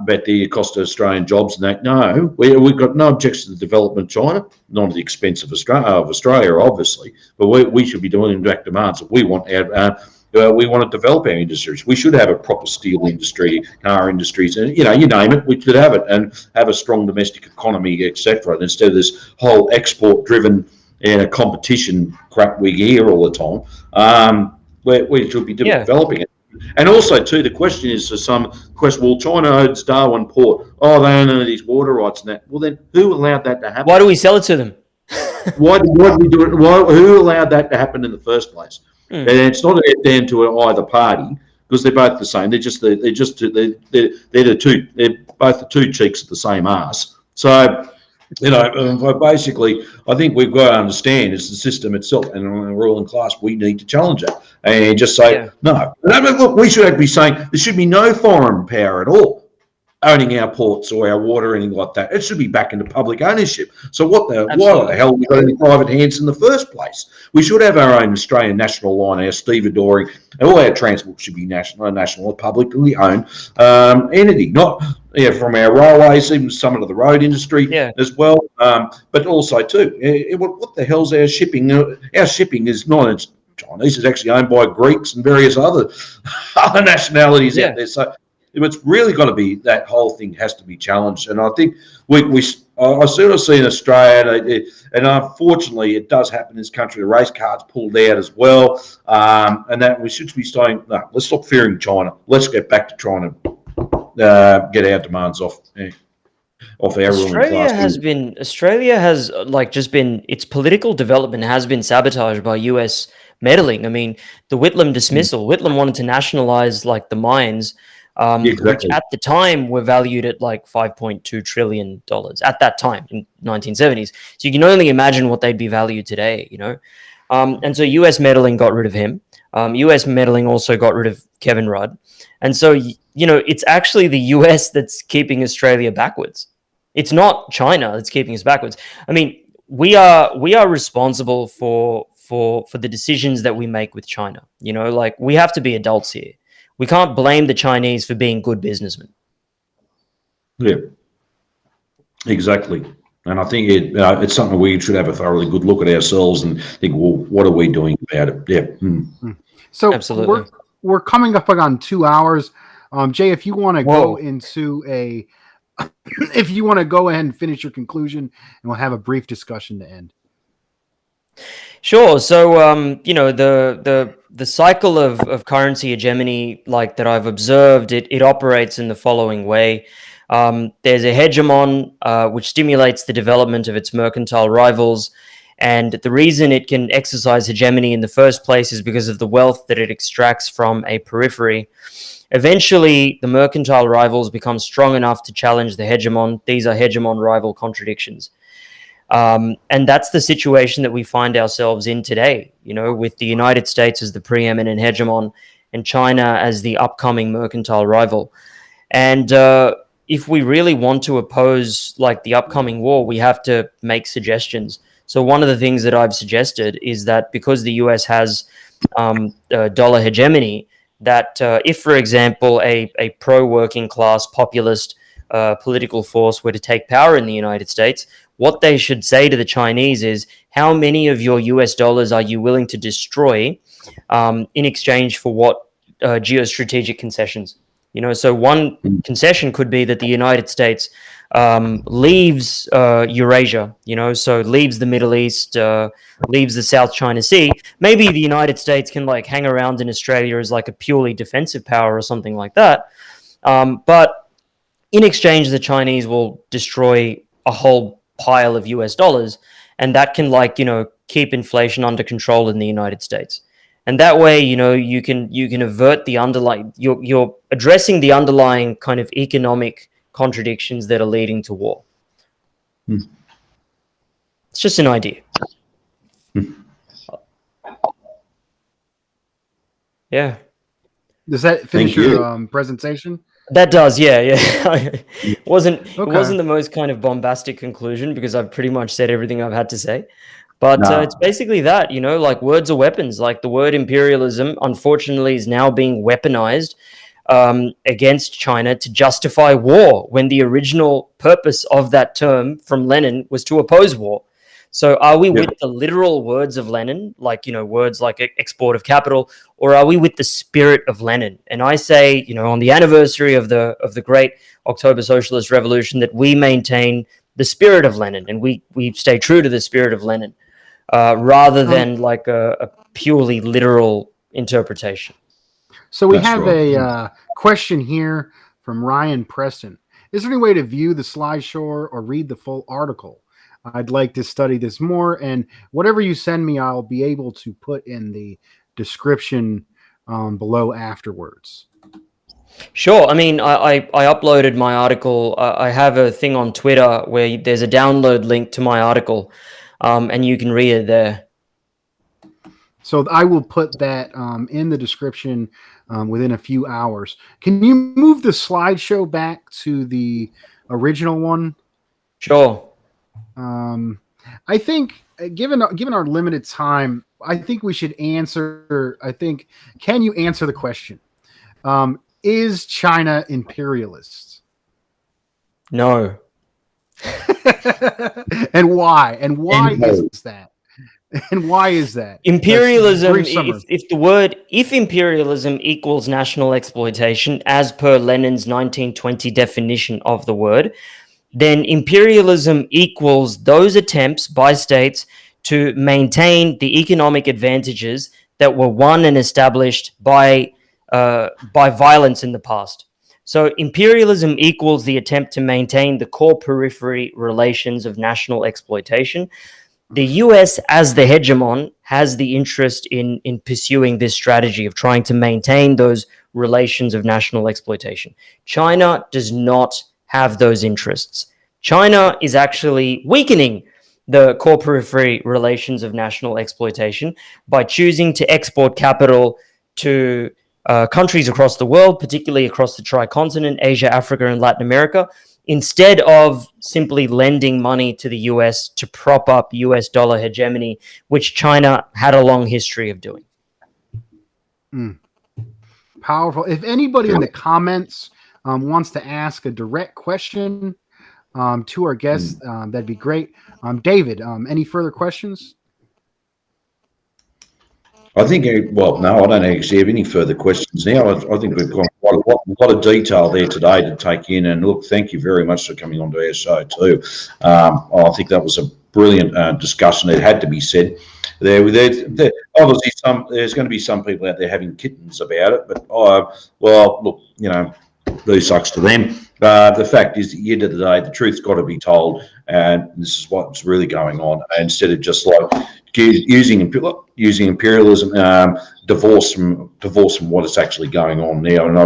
bet the cost of Australian jobs and that, no, we've got no objection to the development of China, not at the expense of Australia, obviously, but we should be doing direct demands. We want we want to develop our industries. We should have a proper steel industry, car industries, and you name it. We should have it and have a strong domestic economy, etc. Instead of this whole export-driven competition crap we hear all the time, we should be developing it. And also, too, the question is well, China owns Darwin Port. Oh, they own these water rights and that. Well, then who allowed that to happen? Why do we sell it to them? Why do we do it? Who allowed that to happen in the first place? And it's not down to either party, because they're both the same. They're both the two cheeks of the same arse. So, basically, I think we've got to understand it's the system itself, and in the ruling class, we need to challenge it and just say no. Look, we should be saying there should be no foreign power at all owning our ports or our water or anything like that. It should be back into public ownership. So why the hell have we got any private hands in the first place? We should have our own Australian national line, our stevedoring, and all our transport should be national, publicly owned entity, not from our railways, even some of the road industry as well, but also too, what the hell's our shipping? Our shipping is not Chinese, it's actually owned by Greeks and various other nationalities out there. So it's really got to be, that whole thing has to be challenged, and I think I sort of see in Australia, and unfortunately, it does happen in this country. The race card's pulled out as well, and that we should be saying, no, let's stop fearing China. Let's get back to trying to get our demands off our ruling class. Australia has just been, its political development has been sabotaged by US meddling. I mean, the Whitlam dismissal. Whitlam wanted to nationalize the mines, which at the time were valued at $5.2 trillion at that time in 1970s. So you can only imagine what they'd be valued today, and so US meddling got rid of him. US meddling also got rid of Kevin Rudd. And so, it's actually the US that's keeping Australia backwards. It's not China that's keeping us backwards. I mean, we are responsible for the decisions that we make with China. We have to be adults here. We can't blame the Chinese for being good businessmen. Yeah, exactly. And I think it's something we should have a thoroughly good look at ourselves and think, well, what are we doing about it? Yeah. So absolutely. We're coming up on 2 hours. Jay, if you want to go into if you want to go ahead and finish your conclusion, and we'll have a brief discussion to end. Sure. So, the cycle of currency hegemony, that I've observed, it operates in the following way. There's a hegemon, which stimulates the development of its mercantile rivals. And the reason it can exercise hegemony in the first place is because of the wealth that it extracts from a periphery. Eventually, the mercantile rivals become strong enough to challenge the hegemon. These are hegemon-rival contradictions. And that's the situation that we find ourselves in today, with the United States as the preeminent hegemon and China as the upcoming mercantile rival. And if we really want to oppose the upcoming war, we have to make suggestions. So one of the things that I've suggested is that because the US has dollar hegemony, that if, for example, a pro-working class populist political force were to take power in the United States, what they should say to the Chinese is, how many of your US dollars are you willing to destroy in exchange for what geostrategic concessions? So one concession could be that the United States leaves Eurasia, so leaves the Middle East, leaves the South China Sea. Maybe the United States can hang around in Australia as a purely defensive power or something like that. But in exchange, the Chinese will destroy a whole pile of US dollars, and that can keep inflation under control in the United States. And that way, you can avert the underlying, you're addressing the underlying kind of economic contradictions that are leading to war. It's just an idea. Yeah. Does that finish your presentation? That does, yeah. It wasn't the most kind of bombastic conclusion because I've pretty much said everything I've had to say. But it's basically that, words are weapons. The word imperialism, unfortunately, is now being weaponized against China to justify war, when the original purpose of that term from Lenin was to oppose war. So are we with the literal words of Lenin, words like export of capital, or are we with the spirit of Lenin? And I say, on the anniversary of the great October Socialist Revolution, that we maintain the spirit of Lenin and we stay true to the spirit of Lenin, rather than a purely literal interpretation. So we have a question here from Ryan Preston. Is there any way to view the slideshow or read the full article? I'd like to study this more, and whatever you send me, I'll be able to put in the description below afterwards. Sure. I mean, I uploaded my article. I have a thing on Twitter where there's a download link to my article, and you can read it there. So I will put that in the description within a few hours. Can you move the slideshow back to the original one? Sure. I think, given our limited time, I think we should answer. Can you answer the question? Is China imperialist? No. And why? And why is that? And why is that? Imperialism, if imperialism equals national exploitation, as per Lenin's 1920 definition of the word, then imperialism equals those attempts by states to maintain the economic advantages that were won and established by violence in the past. So imperialism equals the attempt to maintain the core periphery relations of national exploitation. The US, as the hegemon, has the interest in pursuing this strategy of trying to maintain those relations of national exploitation. China does not have those interests. China is actually weakening the core periphery relations of national exploitation by choosing to export capital to countries across the world, particularly across the tricontinent, Asia, Africa, and Latin America, instead of simply lending money to the US to prop up US dollar hegemony, which China had a long history of doing. Powerful. If anybody in the comments wants to ask a direct question to our guests, that'd be great. David, any further questions? I think, well, no, I don't actually have any further questions now. I think we've got quite a lot of detail there today to take in. And look, thank you very much for coming onto our show too. I think that was a brilliant discussion. It had to be said. There obviously there's going to be some people out there having kittens about it, but well, look, you know, who sucks to them. The fact is, at the end of the day, the truth's got to be told, and this is what's really going on. Instead of just like using imperialism, divorce from what is actually going on now. And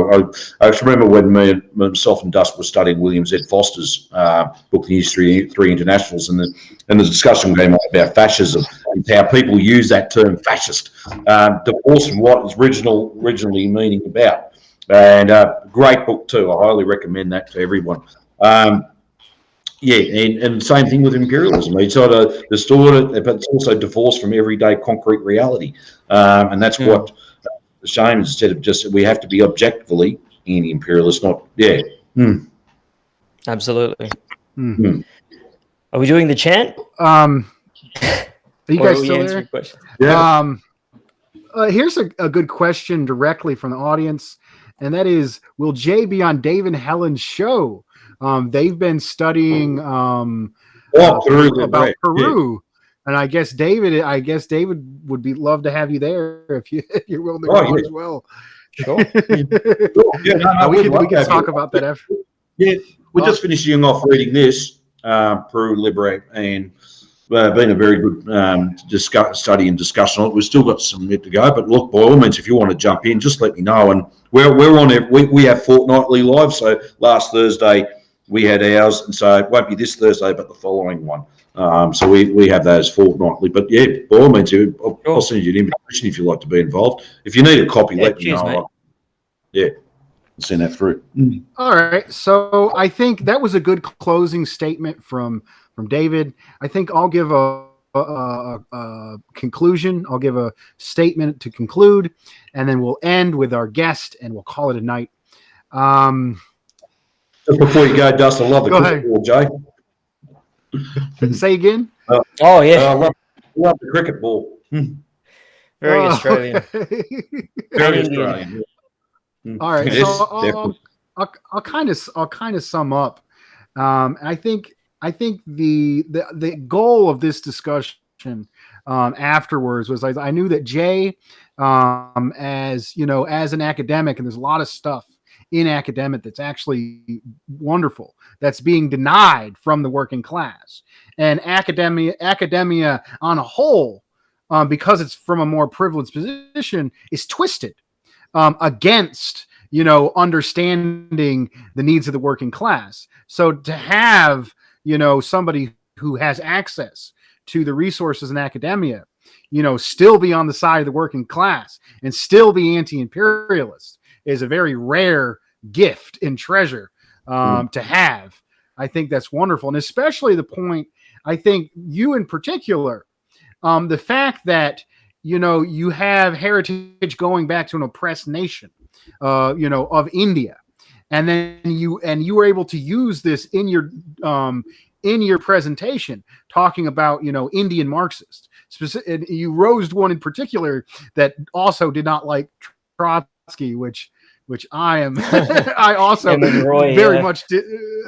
I just remember when myself and Dust were studying William Z. Foster's book, The History of Three Internationals, and the discussion came up about fascism and how people use that term fascist, divorce from what it's originally meaning about. And great book too. I highly recommend that to everyone. Yeah, and same thing with imperialism. It's sort of distorted, but it's also divorced from everyday concrete reality. And that's what the shame is. Instead of just, we have to be objectively anti-imperialist, not, Absolutely. Are we doing the chant? Are you guys still there? Yeah. Here's a good question directly from the audience, and that is, will Jay be on Dave and Helen's show? They've been studying about Peru, and I guess David would love to have you there if you're willing to go as well. Sure. We can talk about that after. Yeah, we're just finishing off reading this Peru Liberate, and been a very good study and discussion on it. We've still got some yet to go, but look, by all means, if you want to jump in, just let me know. And we're on it. We have fortnightly live. So last Thursday we had ours, and so it won't be this Thursday, but the following one. So we have those fortnightly. But yeah, by all means, I'll send you an invitation if you'd like to be involved. If you need a copy, let me know. Mate. Yeah, I'll send that through. All right. So I think that was a good closing statement from David. I think I'll give a conclusion. I'll give a statement to conclude, and then we'll end with our guest, and we'll call it a night. Just before you go, Dust, I love the cricket ball, Jay. Say again? Oh, yeah. I love the cricket ball. Very Australian. Very Australian. All right. So I'll kind of sum up. I think the goal of this discussion afterwards was I knew that Jay, as you know, as an academic, and there's a lot of stuff in academic that's actually wonderful that's being denied from the working class, and academia on a whole, because it's from a more privileged position, is twisted against, you know, understanding the needs of the working class. So to have, you know, somebody who has access to the resources in academia, you know, still be on the side of the working class and still be anti-imperialist is a very rare gift and treasure to have. I think that's wonderful. And especially the point, I think you in particular, the fact that, you know, you have heritage going back to an oppressed nation, you know, of India. And then you were able to use this in your presentation, talking about, you know, Indian Marxists. You raised one in particular that also did not like Trotsky, which which I am. I also Roy, very much.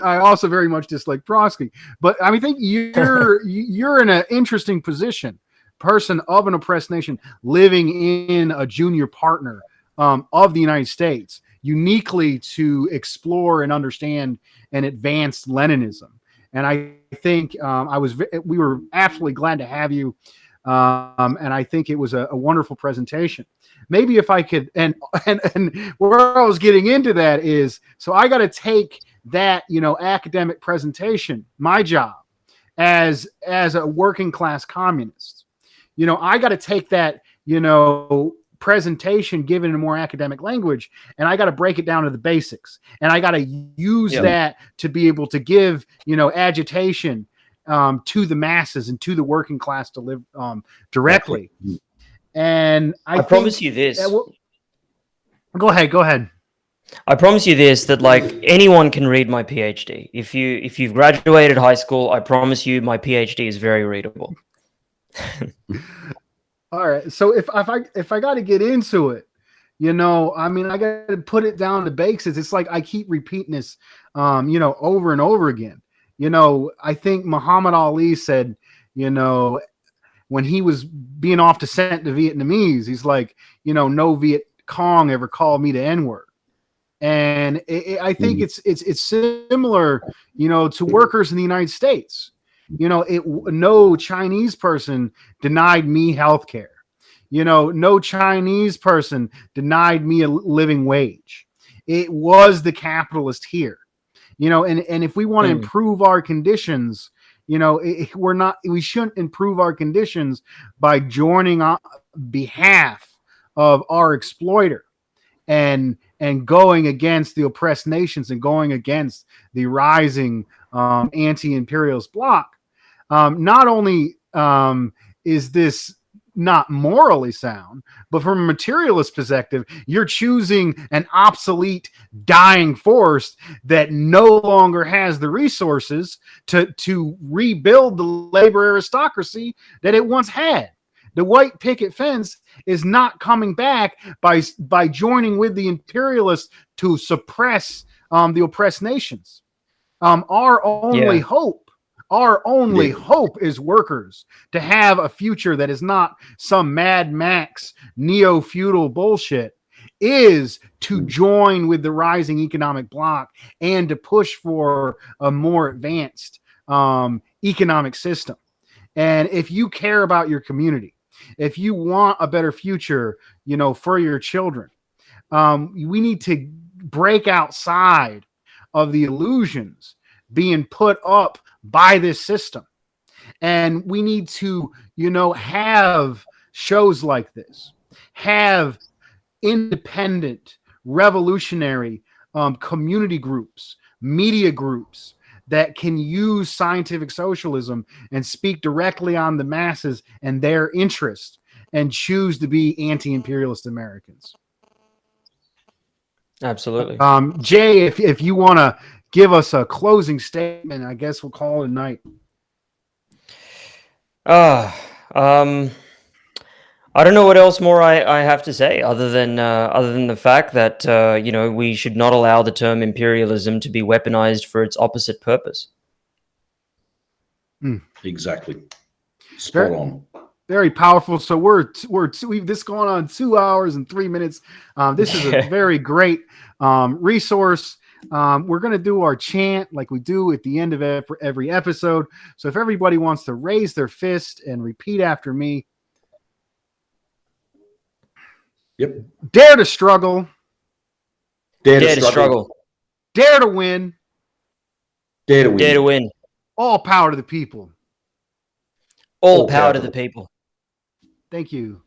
I also very much dislike Brodsky. But I mean, I think you're in an interesting position, person of an oppressed nation, living in a junior partner of the United States, uniquely to explore and understand and advance Leninism. And I think we were absolutely glad to have you. And I think it was a wonderful presentation. Maybe if I could, and where I was getting into that is, so I got to take that, academic presentation, my job as a working class communist, I got to take that, presentation given in a more academic language, and I got to break it down to the basics, and I got to use that to be able to give, agitation to the masses and to the working class to live directly. And I promise you this. Go ahead. I promise you this, that like anyone can read my PhD. If you've graduated high school, I promise you my PhD is very readable. All right. So if I got to get into it, I mean, I got to put it down to basics. It's like I keep repeating this, over and over again. I think Muhammad Ali said, when he was being off to sent to Vietnamese, he's like, no Viet Cong ever called me the N-word. And I think it's similar, to workers in the United States. No Chinese person denied me health care. No Chinese person denied me a living wage. It was the capitalist here. And if we want to improve our conditions, we shouldn't improve our conditions by joining on behalf of our exploiter and going against the oppressed nations and going against the rising anti-imperialist bloc. Not only is this not morally sound, but from a materialist perspective, you're choosing an obsolete, dying force that no longer has the resources to rebuild the labor aristocracy that it once had. The white picket fence is not coming back by joining with the imperialists to suppress the oppressed nations. Our only hope is workers to have a future that is not some Mad Max neo-feudal bullshit, is to join with the rising economic bloc and to push for a more advanced economic system. And if you care about your community, if you want a better future, for your children, we need to break outside of the illusions being put up by this system. And we need to, have shows like this, have independent, revolutionary community groups, media groups that can use scientific socialism and speak directly on the masses and their interests and choose to be anti-imperialist Americans. Absolutely. Jay, if you want to give us a closing statement, I guess we'll call it a night. I don't know what else more I have to say other than the fact that we should not allow the term imperialism to be weaponized for its opposite purpose. Exactly. Spot on. Very powerful. So we've this gone on 2 hours and 3 minutes. This is a very great resource. We're going to do our chant like we do at the end of every episode. So if everybody wants to raise their fist and repeat after me. Yep. Dare to struggle. Dare to struggle. Dare to win. Dare to win. Dare to win. All power to the people. All power to the people. Thank you.